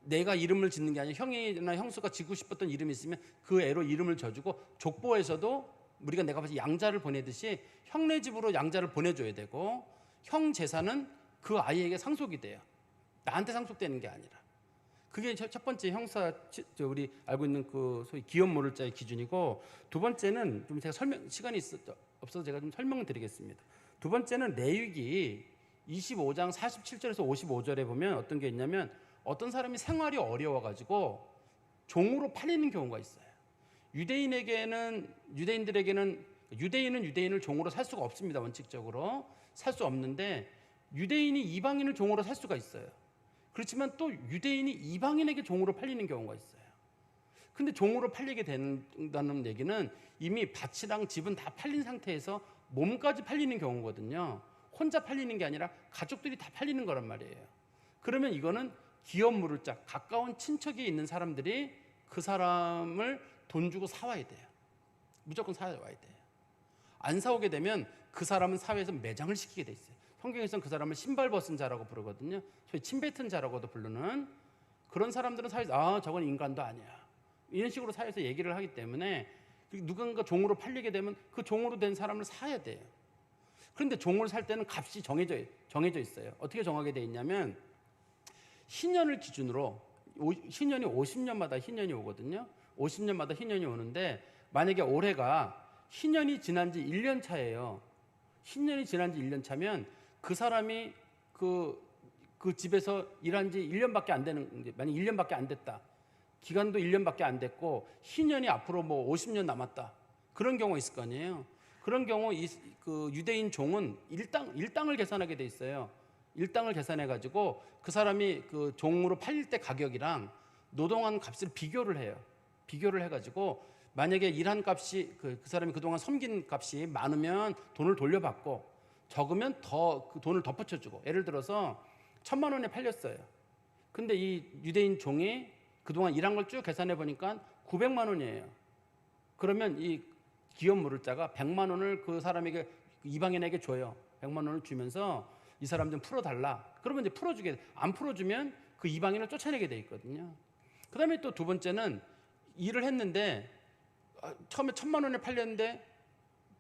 내가 이름을 짓는 게 아니라 형이나 형수가 짓고 싶었던 이름이 있으면 그 애로 이름을 져주고, 족보에서도 우리가 내가 봐서 양자를 보내듯이 형네 집으로 양자를 보내줘야 되고, 형 재산은 그 아이에게 상속이 돼요. 나한테 상속되는 게 아니라. 그게 첫 번째 형사, 우리 알고 있는 그 소위 기업 모를 자의 기준이고, 두 번째는 좀 제가 시간이 없어서 제가 좀 설명을 드리겠습니다. 두 번째는 레위기 25장 47절에서 55절에 보면 어떤 게 있냐면, 어떤 사람이 생활이 어려워가지고 종으로 팔리는 경우가 있어요. 유대인은 유대인을 종으로 살 수가 없습니다. 원칙적으로 살 수 없는데, 유대인이 이방인을 종으로 살 수가 있어요. 그렇지만 또 유대인이 이방인에게 종으로 팔리는 경우가 있어요. 근데 종으로 팔리게 된다는 얘기는 이미 밭이랑 집은 다 팔린 상태에서 몸까지 팔리는 경우거든요. 혼자 팔리는 게 아니라 가족들이 다 팔리는 거란 말이에요. 그러면 이거는 기업 물을 자, 가까운 친척이 있는 사람들이 그 사람을 돈 주고 사와야 돼요. 무조건 사와야 돼요. 안 사오게 되면 그 사람은 사회에서 매장을 시키게 돼 있어요. 성경에서는 그 사람을 신발 벗은 자라고 부르거든요. 소위 침 뱉은 자라고도 부르는 그런 사람들은 사회에서 저건 인간도 아니야, 이런 식으로 사회에서 얘기를 하기 때문에 누군가 종으로 팔리게 되면 그 종으로 된 사람을 사야 돼요. 그런데 종을 살 때는 값이 정해져 있어요. 어떻게 정하게 돼 있냐면, 희년을 기준으로, 희년이 50년마다 희년이 오거든요. 50년마다 희년이 오는데, 만약에 올해가 희년이 지난 지 1년 차예요. 희년이 지난 지 1년 차면 그 사람이 그 집에서 일한 지 1년밖에 안 되는, 만약 1년밖에 안 됐다, 기간도 1년밖에 안 됐고 희년이 앞으로 뭐 50년 남았다, 그런 경우가 있을 거 아니에요. 그런 경우 그 유대인 종은 일당을 계산하게 돼 있어요. 일당을 계산해 가지고 그 사람이 그 종으로 팔릴 때 가격이랑 노동한 값을 비교를 해요. 비교를 해 가지고 만약에 일한 값이 그 사람이 그동안 섬긴 값이 많으면 돈을 돌려받고, 적으면 더 그 돈을 덧붙여주고, 예를 들어서 1,000만 원에 팔렸어요. 근데 이 유대인 종이 그동안 일한 걸 쭉 계산해 보니까 900만 원이에요. 그러면 이 기업 물을 자가 100만 원을 그 사람에게, 이방인에게 줘요. 100만 원을 주면서 이 사람 좀 풀어달라. 그러면 이제 풀어주게 돼. 안 풀어주면 그 이방인을 쫓아내게 돼 있거든요. 그 다음에 또 두 번째는, 일을 했는데 처음에 1,000만 원에 팔렸는데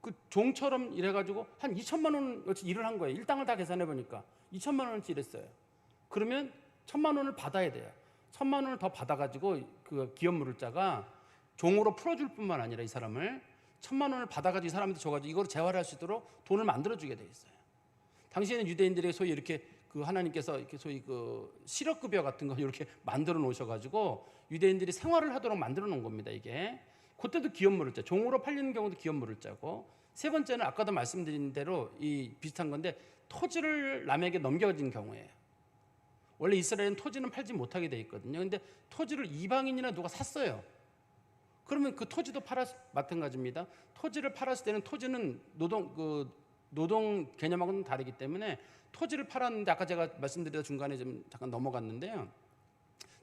그 종처럼 일해가지고 한 2천만 원어치 일을 한 거예요. 일당을 다 계산해 보니까 2천만 원어치 일했어요. 그러면 1,000만 원을 받아야 돼요. 1,000만 원을 더 받아가지고 그 기업 물을 자가 종으로 풀어줄 뿐만 아니라 이 사람을 1,000만 원을 받아가지고 이 사람한테 줘가지고 이걸 재활할 수 있도록 돈을 만들어주게 돼 있어요. 당시에는 유대인들에게 소위 이렇게 그 하나님께서 이렇게 소위 그 실업급여 같은 거 이렇게 만들어 놓으셔가지고 유대인들이 생활을 하도록 만들어 놓은 겁니다. 이게 그때도 기업 물을 자, 종으로 팔리는 경우도 기업 물을 자고, 세 번째는 아까도 말씀드린 대로 이 비슷한 건데, 토지를 남에게 넘겨진 경우예요. 원래 이스라엘은 토지는 팔지 못하게 돼 있거든요. 근데 토지를 이방인이나 누가 샀어요. 그러면 그 토지도 마찬가지입니다. 토지를 팔았을 때는 토지는 노동 개념하고는 다르기 때문에 토지를 팔았는데, 아까 제가 말씀드리다 중간에 좀 잠깐 넘어갔는데요.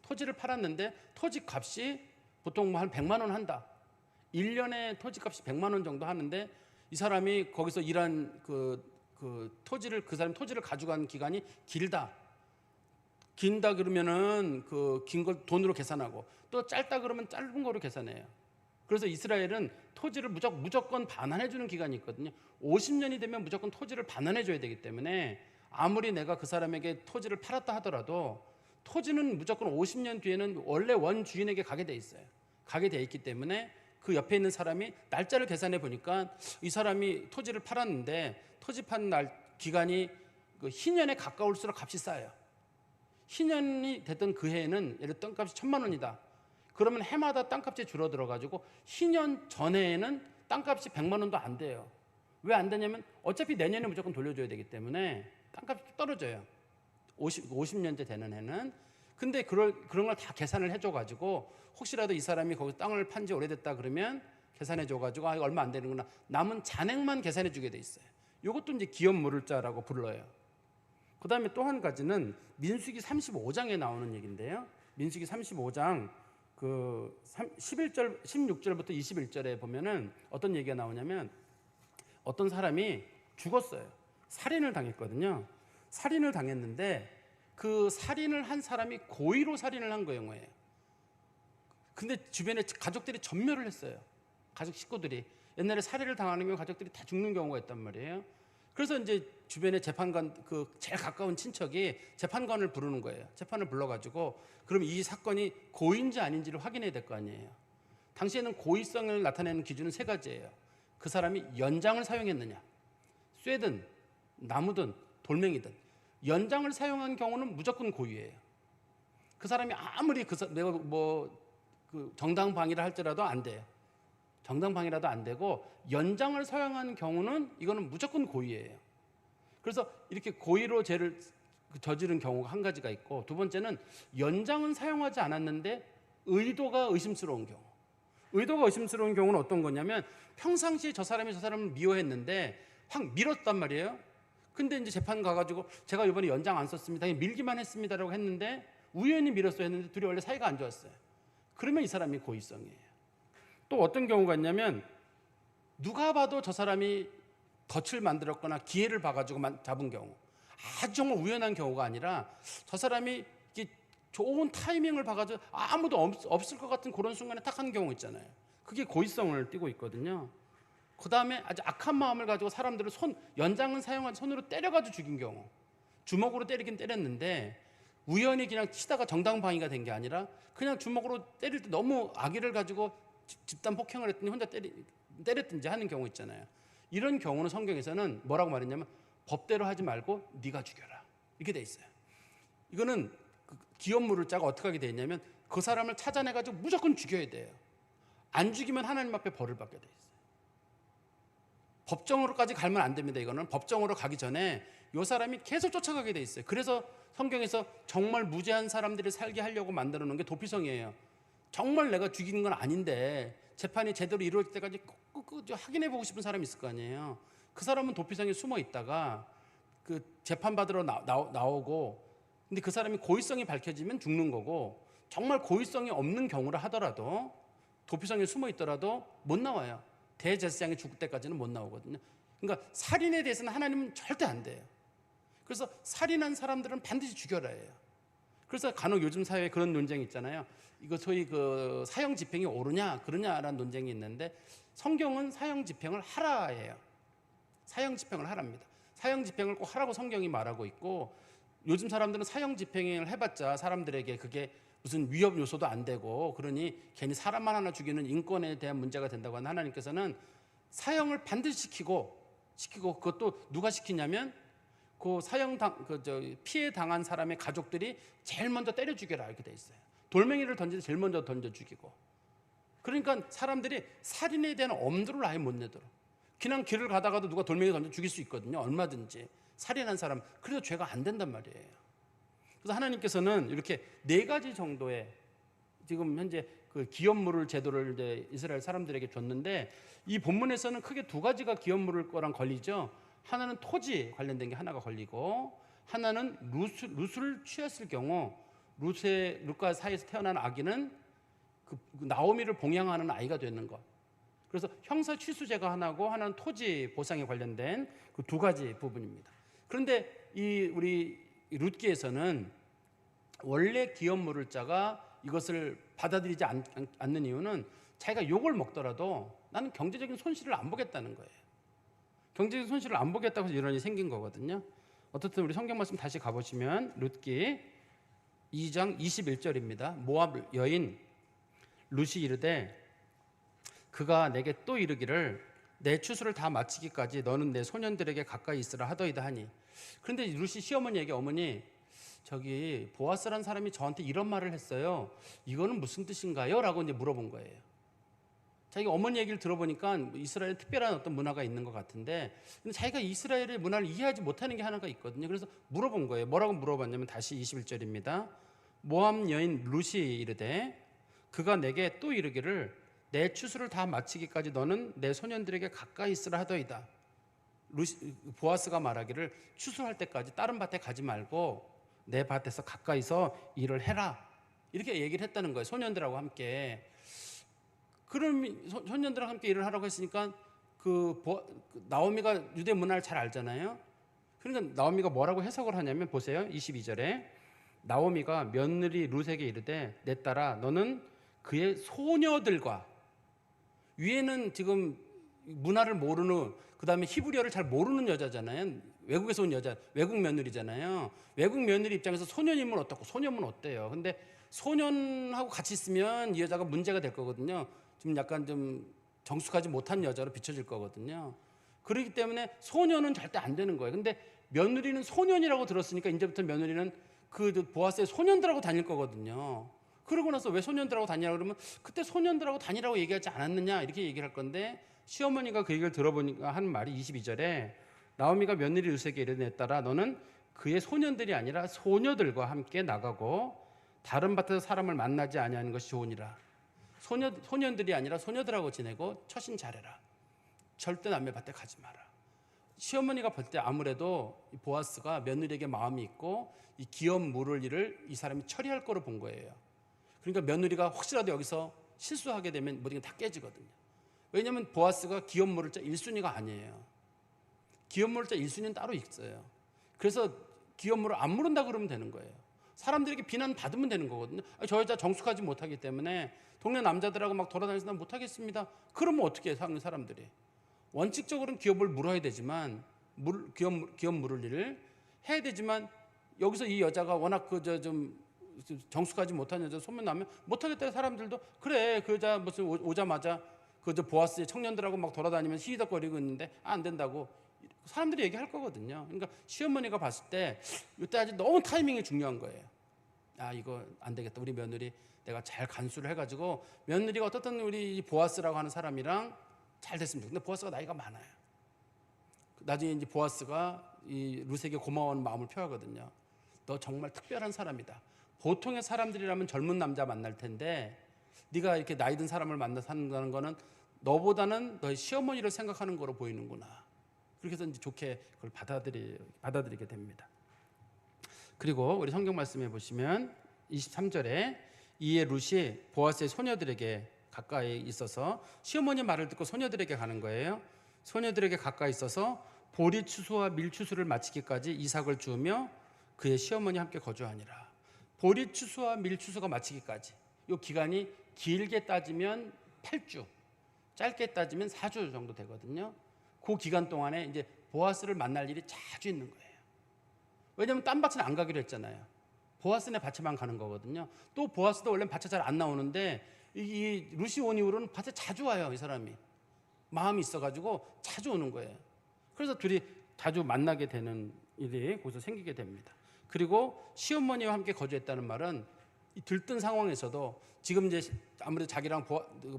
토지를 팔았는데 토지 값이 보통 뭐 한 100만 원 한다. 1년에 토지 값이 100만 원 정도 하는데, 이 사람이 거기서 일한 그 사람이 토지를 가져간 기간이 길다 그러면은 그 긴 걸 돈으로 계산하고, 또 짧다 그러면 짧은 거로 계산해요. 그래서 이스라엘은 토지를 무조건 반환해 주는 기간이 있거든요. 50년이 되면 무조건 토지를 반환해 줘야 되기 때문에, 아무리 내가 그 사람에게 토지를 팔았다 하더라도 토지는 무조건 50년 뒤에는 원래 원 주인에게 가게 돼 있어요. 가게 돼 있기 때문에 그 옆에 있는 사람이 날짜를 계산해 보니까 이 사람이 토지를 팔았는데, 토지 판 날 기간이 그 희년에 가까울수록 값이 싸요. 희년이 됐던 그 해에는 예를 들어 땅값이 1,000만 원이다. 그러면 해마다 땅값이 줄어들어 가지고 희년 전해에는 땅값이 100만 원도 안 돼요. 왜 안 되냐면 어차피 내년에 무조건 돌려줘야 되기 때문에 땅값이 떨어져요. 50년째 되는 해는. 근데 그런 걸 다 계산을 해줘 가지고, 혹시라도 이 사람이 거기 땅을 판 지 오래됐다 그러면 계산해 줘 가지고 이거 얼마 안 되는구나, 남은 잔액만 계산해 주게 돼 있어요. 이것도 이제 기업 물을 자라고 불러요. 그 다음에 또 한 가지는 민수기 35장에 나오는 얘기인데요. 민수기 35장 그 16절부터 21절에 보면은 어떤 얘기가 나오냐면, 어떤 사람이 죽었어요. 살인을 당했거든요. 살인을 당했는데 그 살인을 한 사람이 고의로 살인을 한 거예요. 근데 주변에 가족들이 전멸을 했어요. 가족 식구들이. 옛날에 살해를 당하는 경우 가족들이 다 죽는 경우가 있단 말이에요. 그래서 이제 주변에 재판관, 그 제일 가까운 친척이 재판관을 부르는 거예요. 재판을 불러가지고 그럼 이 사건이 고의인지 아닌지를 확인해야 될 거 아니에요. 당시에는 고의성을 나타내는 기준은 세 가지예요. 그 사람이 연장을 사용했느냐, 쇠든 나무든 돌멩이든 연장을 사용한 경우는 무조건 고의예요. 그 사람이 아무리 내가 그 정당방위를 할지라도 안 돼요. 정당방위라도 안 되고 연장을 사용한 경우는 이거는 무조건 고의예요. 그래서 이렇게 고의로 죄를 저지른 경우가 한 가지가 있고, 두 번째는 연장은 사용하지 않았는데 의도가 의심스러운 경우. 의도가 의심스러운 경우는 어떤 거냐면 평상시에 저 사람이 저 사람을 미워했는데 확 밀었단 말이에요. 근데 이제 재판 가가지고 제가 이번에 연장 안 썼습니다, 밀기만 했습니다라고 했는데 우연히 밀었어야 했는데 둘이 원래 사이가 안 좋았어요. 그러면 이 사람이 고의성이에요. 또 어떤 경우가 있냐면 누가 봐도 저 사람이 덫을 만들었거나 기회를 봐가지고 잡은 경우, 아주 정말 우연한 경우가 아니라 저 사람이 좋은 타이밍을 봐가지고 아무도 없을 것 같은 그런 순간에 딱 한 경우 있잖아요. 그게 고의성을 띠고 있거든요. 그 다음에 아주 악한 마음을 가지고 사람들을 연장은 사용한 손으로 때려가지고 죽인 경우, 주먹으로 때리긴 때렸는데 우연히 그냥 치다가 정당방위가 된 게 아니라 그냥 주먹으로 때릴 때 너무 악의를 가지고 집단 폭행을 했더니 혼자 때렸든지 하는 경우 있잖아요. 이런 경우는 성경에서는 뭐라고 말했냐면 법대로 하지 말고 네가 죽여라, 이렇게 돼 있어요. 이거는 기업물을 짜가 어떻게 하게 돼 있냐면 그 사람을 찾아내가지고 무조건 죽여야 돼요. 안 죽이면 하나님 앞에 벌을 받게 돼 있어요. 법정으로까지 가면 안 됩니다. 이거는 법정으로 가기 전에 이 사람이 계속 쫓아가게 돼 있어요. 그래서 성경에서 정말 무죄한 사람들이 살게 하려고 만들어 놓은 게 도피성이에요. 정말 내가 죽이는 건 아닌데 재판이 제대로 이루어질 때까지 꼭 확인해 보고 싶은 사람이 있을 거 아니에요. 그 사람은 도피성에 숨어 있다가 그 재판 받으러 나오고, 근데 그 사람이 고의성이 밝혀지면 죽는 거고, 정말 고의성이 없는 경우라 하더라도 도피성에 숨어 있더라도 못 나와요. 대제사장이 죽을 때까지는 못 나오거든요. 그러니까 살인에 대해서는 하나님은 절대 안 돼요. 그래서 살인한 사람들은 반드시 죽여라 해요. 그래서 간혹 요즘 사회에 그런 논쟁이 있잖아요. 이거 소위 그 사형 집행이 옳으냐 그러냐라는 논쟁이 있는데 성경은 사형 집행을 하라 해요. 사형 집행을 하랍니다. 사형 집행을 꼭 하라고 성경이 말하고 있고, 요즘 사람들은 사형 집행을 해봤자 사람들에게 그게 무슨 위협 요소도 안 되고 그러니 괜히 사람만 하나 죽이는 인권에 대한 문제가 된다고 하는 하나님께서는 사형을 반드시 시키고 그것도 누가 시키냐면 그 피해 당한 사람의 가족들이 제일 먼저 때려 죽여라, 이렇게 돼 있어요. 돌멩이를 던질 때 제일 먼저 던져 죽이고. 그러니까 사람들이 살인에 대한 엄두를 아예 못 내도록, 그냥 길을 가다가도 누가 돌멩이 던져 죽일 수 있거든요. 얼마든지. 살인한 사람, 그래도 죄가 안 된단 말이에요. 그래서 하나님께서는 이렇게 네 가지 정도의 지금 현재 그 기업물을 제도를 이제 이스라엘 사람들에게 줬는데, 이 본문에서는 크게 두 가지가 기업물을 거랑 걸리죠. 하나는 토지 관련된 게 하나가 걸리고, 하나는 룻을 취했을 경우 룻과 사이에서 태어난 아기는 그 나오미를 봉양하는 아이가 되는 것. 그래서 형사 취수죄가 하나고 하나는 토지 보상에 관련된 그 두 가지 부분입니다. 그런데 우리 룻기에서는 원래 기업물을 자가 이것을 받아들이지 않는 이유는 자기가 욕을 먹더라도 나는 경제적인 손실을 안 보겠다는 거예요. 경제적인 손실을 안 보겠다고 해서 이런 일이 생긴 거거든요. 어떻든 우리 성경 말씀 다시 가보시면 룻기 2장 21절입니다. 모압 여인 룻이 이르되 그가 내게 또 이르기를 내 추수를 다 마치기까지 너는 내 소년들에게 가까이 있으라 하더이다 하니. 그런데 룻이 시어머니에게, 어머니 저기 보아스라는 사람이 저한테 이런 말을 했어요. 이거는 무슨 뜻인가요? 라고 이제 물어본 거예요. 자기가 어머니 얘기를 들어보니까 이스라엘에 특별한 어떤 문화가 있는 것 같은데, 근데 자기가 이스라엘의 문화를 이해하지 못하는 게 하나가 있거든요. 그래서 물어본 거예요. 뭐라고 물어봤냐면 다시 21절입니다. 모압 여인 룻이 이르되 그가 내게 또 이르기를 내 추수를 다 마치기까지 너는 내 소년들에게 가까이 있으라 하더이다. 보아스가 말하기를 추수할 때까지 다른 밭에 가지 말고 내 밭에서 가까이서 일을 해라, 이렇게 얘기를 했다는 거예요. 소년들하고 함께. 그럼 소년들하고 함께 일을 하라고 했으니까 나오미가 유대 문화를 잘 알잖아요. 그러니까 나오미가 뭐라고 해석을 하냐면 보세요. 22절에 나오미가 며느리 룻에게 이르되 내 딸아 너는 그의 소녀들과, 위에는 지금 문화를 모르는, 그다음에 히브리어를 잘 모르는 여자잖아요. 외국에서 온 여자, 외국 며느리잖아요. 외국 며느리 입장에서 소년이면 어떻고 소년은 어때요? 근데 소년하고 같이 있으면 이 여자가 문제가 될 거거든요. 좀 약간 좀 정숙하지 못한 여자로 비춰질 거거든요. 그렇기 때문에 소년은 절대 안 되는 거예요. 근데 며느리는 소년이라고 들었으니까 이제부터 며느리는 그 보아스의 소년들하고 다닐 거거든요. 그러고 나서 왜 소년들하고 다니라고 그러면 그때 소년들하고 다니라고 얘기하지 않았느냐 이렇게 얘기를 할 건데, 시어머니가 그 얘기를 들어보니까 한 말이 22절에 나오미가 며느리 룻에게 이르되 따라 너는 그의 소년들이 아니라 소녀들과 함께 나가고 다른 밭에서 사람을 만나지 아니하는 것이 좋으니라. 소년들이 아니라 소녀들하고 지내고 처신 잘해라. 절대 남의 밭에 가지 마라. 시어머니가 볼 때 아무래도 보아스가 며느리에게 마음이 있고 이 기업 물을 일을 이 사람이 처리할 거로 본 거예요. 그러니까 며느리가 혹시라도 여기서 실수하게 되면 모든 게 다 깨지거든요. 왜냐하면 보아스가 기업 물을 자 1순위가 아니에요. 기업 물을 자 1순위는 따로 있어요. 그래서 기업 물을 안 물은다 그러면 되는 거예요. 사람들에게 비난 받으면 되는 거거든요. 저 여자 정숙하지 못하기 때문에 동네 남자들하고 막 돌아다니면서 난 못하겠습니다. 그러면 어떻게 해요, 사람들이? 원칙적으로는 기업을 물어야 되지만 기업 물을 일을 해야 되지만 여기서 이 여자가 워낙 좀 정숙하지 못한 여자 소문나면 못하겠다. 사람들도 그래 그 여자 무슨 오자마자 보아스의 청년들하고 막 돌아다니면 히히덕거리고 있는데 안 된다고 사람들이 얘기할 거거든요. 그러니까 시어머니가 봤을 때 이때 아직 너무 타이밍이 중요한 거예요. 이거 안 되겠다. 우리 며느리 내가 잘 간수를 해가지고 며느리가 어떻든 우리 보아스라고 하는 사람이랑 잘 됐으면 좋겠다. 근데 보아스가 나이가 많아요. 나중에 이제 보아스가 이 룻에게 고마운 마음을 표하거든요. 너 정말 특별한 사람이다. 보통의 사람들이라면 젊은 남자 만날 텐데 네가 이렇게 나이 든 사람을 만나 산다는 거는 너보다는 너의 시어머니를 생각하는 거로 보이는구나. 그렇게 해서 이제 좋게 그걸 받아들이게 됩니다. 그리고 우리 성경 말씀에 보시면 23절에 이에 룻이 보아스의 소녀들에게 가까이 있어서 시어머니 말을 듣고 소녀들에게 가는 거예요. 소녀들에게 가까이 있어서 보리 추수와 밀 추수를 마치기까지 이삭을 주우며 그의 시어머니 함께 거주하니라. 보리 추수와 밀 추수가 마치기까지, 이 기간이 길게 따지면 8주, 짧게 따지면 4주 정도 되거든요. 그 기간 동안에 이제 보아스를 만날 일이 자주 있는 거예요. 왜냐하면 딴 밭은 안 가기로 했잖아요. 보아스네 밭에만 가는 거거든요. 또 보아스도 원래 밭에 잘 안 나오는데 이 룻이 온 이후로는 밭에 자주 와요. 이 사람이 마음이 있어가지고 자주 오는 거예요. 그래서 둘이 자주 만나게 되는 일이 거기서 생기게 됩니다. 그리고 시어머니와 함께 거주했다는 말은 이 들뜬 상황에서도 지금 이제 아무래도 자기랑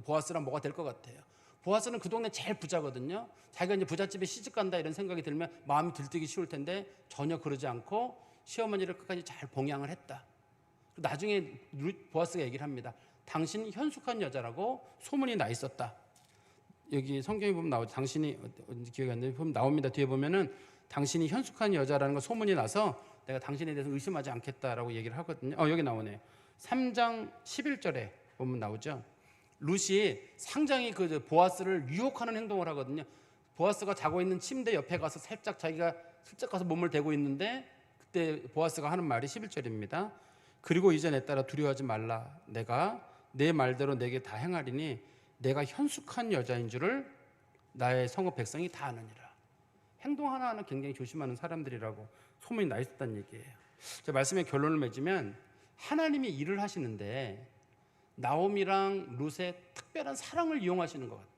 보아스랑 뭐가 될 것 같아요. 보아스는 그 동네 제일 부자거든요. 자기가 이제 부잣집에 시집 간다 이런 생각이 들면 마음이 들뜨기 쉬울 텐데 전혀 그러지 않고 시어머니를 끝까지 잘 봉양을 했다. 나중에 보아스가 얘기를 합니다. 당신은 현숙한 여자라고 소문이 나 있었다. 여기 성경에 보면 나오죠. 당신이 어딘지 기억이 안 나는데 나옵니다. 뒤에 보면은 당신이 현숙한 여자라는 거 소문이 나서 내가 당신에 대해서 의심하지 않겠다라고 얘기를 하거든요. 여기 나오네. 3장 11절에 보면 나오죠. 룻이 상당히 보아스를 유혹하는 행동을 하거든요. 보아스가 자고 있는 침대 옆에 가서 살짝 자기가 슬쩍 가서 몸을 대고 있는데 그때 보아스가 하는 말이 11절입니다. 그리고 이제 내 딸아 두려워하지 말라. 내가 내 말대로 내게 다 행하리니 내가 현숙한 여자인 줄을 나의 성읍 백성이 다 아느니라. 행동 하나하나 굉장히 조심하는 사람들이라고 소문이 나 있었다는 얘기예요. 제 말씀의 결론을 맺으면 하나님이 일을 하시는데 나오미랑 룻의 특별한 사랑을 이용하시는 것 같아요.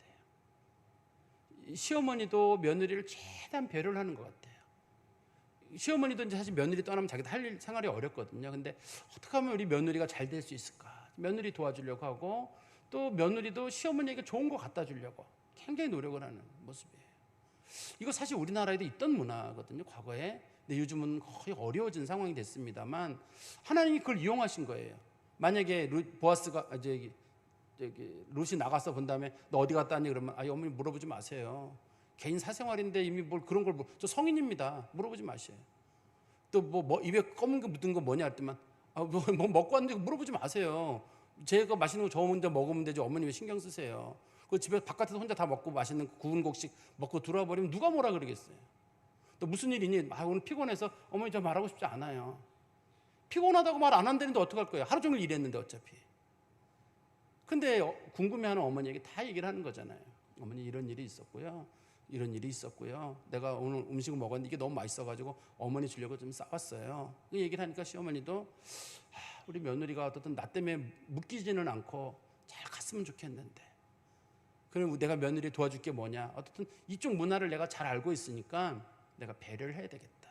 시어머니도 며느리를 최대한 배려를 하는 것 같아요. 시어머니도 이제 사실 며느리 떠나면 자기도 할 일 생활이 어렵거든요. 근데 어떻게 하면 우리 며느리가 잘 될 수 있을까? 며느리 도와주려고 하고 또 며느리도 시어머니에게 좋은 거 갖다 주려고 굉장히 노력을 하는 모습이에요. 이거 사실 우리나라에도 있던 문화거든요, 과거에. 근데 요즘은 거의 어려워진 상황이 됐습니다만 하나님이 그걸 이용하신 거예요. 만약에 보아스가 룻이 나가서 본 다음에 너 어디 갔다 왔니? 그러면 어머니 물어보지 마세요. 개인 사생활인데 이미 뭘 그런 걸 저 성인입니다. 물어보지 마세요. 또 뭐 입에 검은 거 묻은 거 뭐냐 할 때만 뭐 먹고 왔는데 물어보지 마세요. 제가 맛있는 거 저 혼자 먹으면 되지 어머니 왜 신경 쓰세요? 그 집에 바깥에서 혼자 다 먹고 맛있는 구운 곡식 먹고 들어와 버리면 누가 뭐라 그러겠어요. 또 무슨 일이니? 오늘 피곤해서 어머니 저 말하고 싶지 않아요. 피곤하다고 말 안 한다는데 어떡할 거예요? 하루 종일 일했는데 어차피. 근데 궁금해하는 어머니에게 다 얘기를 하는 거잖아요. 어머니 이런 일이 있었고요. 이런 일이 있었고요. 내가 오늘 음식을 먹었는데 이게 너무 맛있어가지고 어머니 주려고 좀 싸왔어요. 그 얘기를 하니까 시어머니도 우리 며느리가 어떻든 나 때문에 묶이지는 않고 잘 갔으면 좋겠는데. 그럼 내가 며느리 도와줄 게 뭐냐? 어떻든 이쪽 문화를 내가 잘 알고 있으니까 내가 배려를 해야 되겠다.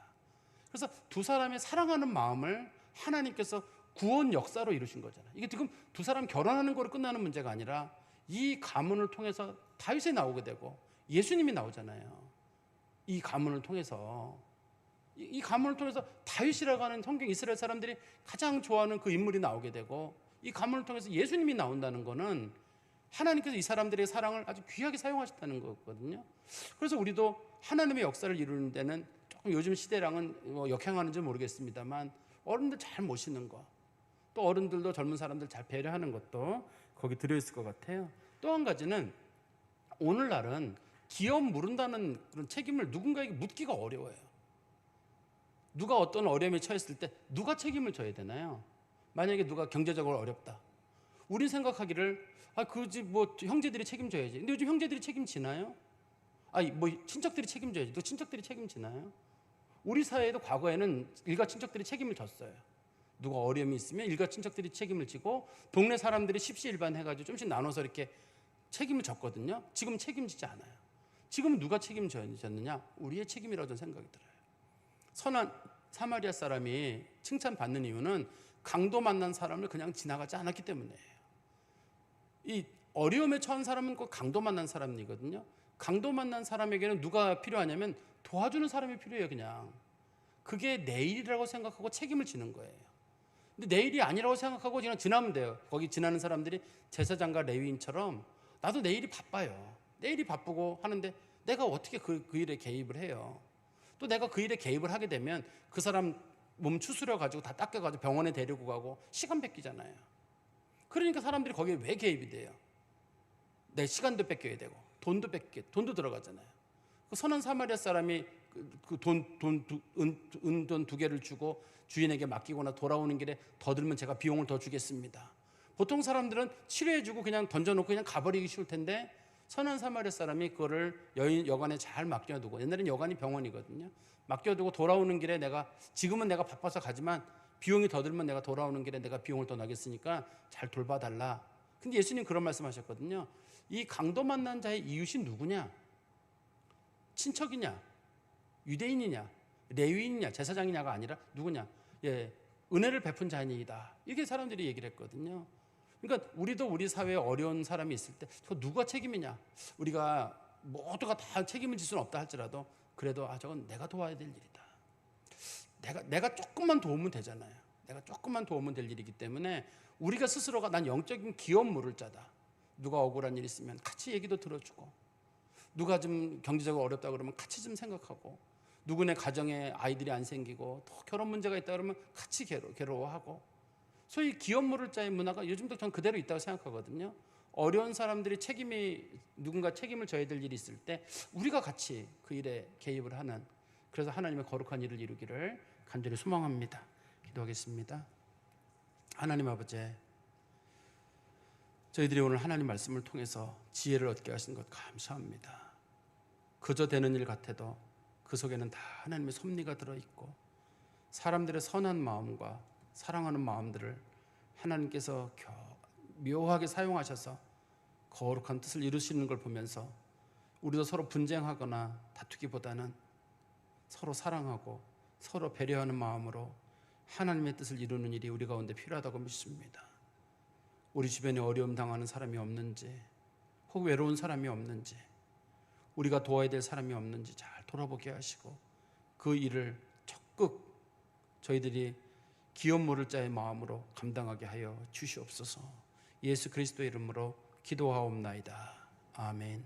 그래서 두 사람의 사랑하는 마음을 하나님께서 구원 역사로 이루신 거잖아요. 이게 지금 두 사람 결혼하는 거로 끝나는 문제가 아니라 이 가문을 통해서 다윗이 나오게 되고 예수님이 나오잖아요. 이 가문을 통해서 이 가문을 통해서 다윗이라고 하는 성경 이스라엘 사람들이 가장 좋아하는 그 인물이 나오게 되고 이 가문을 통해서 예수님이 나온다는 거는 하나님께서 이 사람들의 사랑을 아주 귀하게 사용하셨다는 거거든요. 그래서 우리도 하나님의 역사를 이루는 데는 조금 요즘 시대랑은 역행하는지 모르겠습니다만 어른들 잘 모시는 거, 또 어른들도 젊은 사람들 잘 배려하는 것도 거기 들어있을 것 같아요. 또 한 가지는 오늘날은 기업 물은다는 그런 책임을 누군가에게 묻기가 어려워요. 누가 어떤 어려움에 처했을 때 누가 책임을 져야 되나요? 만약에 누가 경제적으로 어렵다. 우린 생각하기를 그 집 뭐 형제들이 책임져야지. 근데 요즘 형제들이 책임지나요? 뭐 친척들이 책임져야지. 또 친척들이 책임지나요? 우리 사회에도 과거에는 일가 친척들이 책임을 졌어요. 누가 어려움이 있으면 일가 친척들이 책임을 지고 동네 사람들이 십시일반 해가지고 좀씩 나눠서 이렇게 책임을 졌거든요. 지금 책임지지 않아요. 지금은 누가 책임졌느냐? 우리의 책임이라고 저는 생각이 들어요. 선한 사마리아 사람이 칭찬받는 이유는 강도 만난 사람을 그냥 지나가지 않았기 때문이에요. 이 어려움에 처한 사람은 꼭 강도 만난 사람이거든요. 강도 만난 사람에게는 누가 필요하냐면 도와주는 사람이 필요해요. 그냥 그게 내일이라고 생각하고 책임을 지는 거예요. 근데 내일이 아니라고 생각하고 그냥 지나면 돼요. 거기 지나는 사람들이 제사장과 레위인처럼 나도 내일이 바빠요. 내일이 바쁘고 하는데 내가 어떻게 그 일에 개입을 해요. 또 내가 그 일에 개입을 하게 되면 그 사람 몸 추스려 가지고 다 닦여 가지고 병원에 데리고 가고 시간 뺏기잖아요. 그러니까 사람들이 거기에 왜 개입이 돼요? 내 시간도 뺏겨야 되고 돈도 들어가잖아요. 그 선한 사마리아 사람이 은 돈 2개를 주고 주인에게 맡기거나 돌아오는 길에 더 들면 제가 비용을 더 주겠습니다. 보통 사람들은 치료해주고 그냥 던져놓고 그냥 가버리기 쉬울 텐데 선한 사마리아 사람이 그거를 여관에 잘 맡겨두고, 옛날엔 여관이 병원이거든요. 맡겨두고 돌아오는 길에 지금은 내가 바빠서 가지만 비용이 더 들면 내가 돌아오는 길에 내가 비용을 더 나겠으니까 잘 돌봐달라. 근데 예수님 그런 말씀하셨거든요. 이 강도 만난 자의 이웃이 누구냐? 친척이냐? 유대인이냐? 레위인이냐? 제사장이냐가 아니라 누구냐? 은혜를 베푼 자니이다. 이렇게 사람들이 얘기를 했거든요. 그러니까 우리도 우리 사회에 어려운 사람이 있을 때 그 누가 책임이냐? 우리가 모두가 다 책임을 질 수는 없다 할지라도 그래도 저건 내가 도와야 될 일이다. 내가 조금만 도우면 되잖아요. 내가 조금만 도우면 될 일이기 때문에 우리가 스스로가 난 영적인 기업 물을 자다. 누가 억울한 일 있으면 같이 얘기도 들어주고, 누가 좀 경제적으로 어렵다 그러면 같이 좀 생각하고, 누구네 가정에 아이들이 안 생기고 또 결혼 문제가 있다 그러면 같이 괴로워하고, 소위 기업 물을 자의 문화가 요즘도 전 그대로 있다고 생각하거든요. 어려운 사람들이 누군가 책임을 져야 될 일이 있을 때 우리가 같이 그 일에 개입을 하는, 그래서 하나님의 거룩한 일을 이루기를 간절히 소망합니다. 기도하겠습니다. 하나님 아버지, 저희들이 오늘 하나님 말씀을 통해서 지혜를 얻게 하신 것 감사합니다. 그저 되는 일 같아도 그 속에는 다 하나님의 섭리가 들어있고 사람들의 선한 마음과 사랑하는 마음들을 하나님께서 묘하게 사용하셔서 거룩한 뜻을 이루시는 걸 보면서 우리도 서로 분쟁하거나 다투기보다는 서로 사랑하고 서로 배려하는 마음으로 하나님의 뜻을 이루는 일이 우리 가운데 필요하다고 믿습니다. 우리 주변에 어려움 당하는 사람이 없는지, 혹 외로운 사람이 없는지, 우리가 도와야 될 사람이 없는지 잘 돌아보게 하시고 그 일을 적극 저희들이 기업 물을 자의 마음으로 감당하게 하여 주시옵소서. 예수 그리스도의 이름으로 기도하옵나이다. 아멘.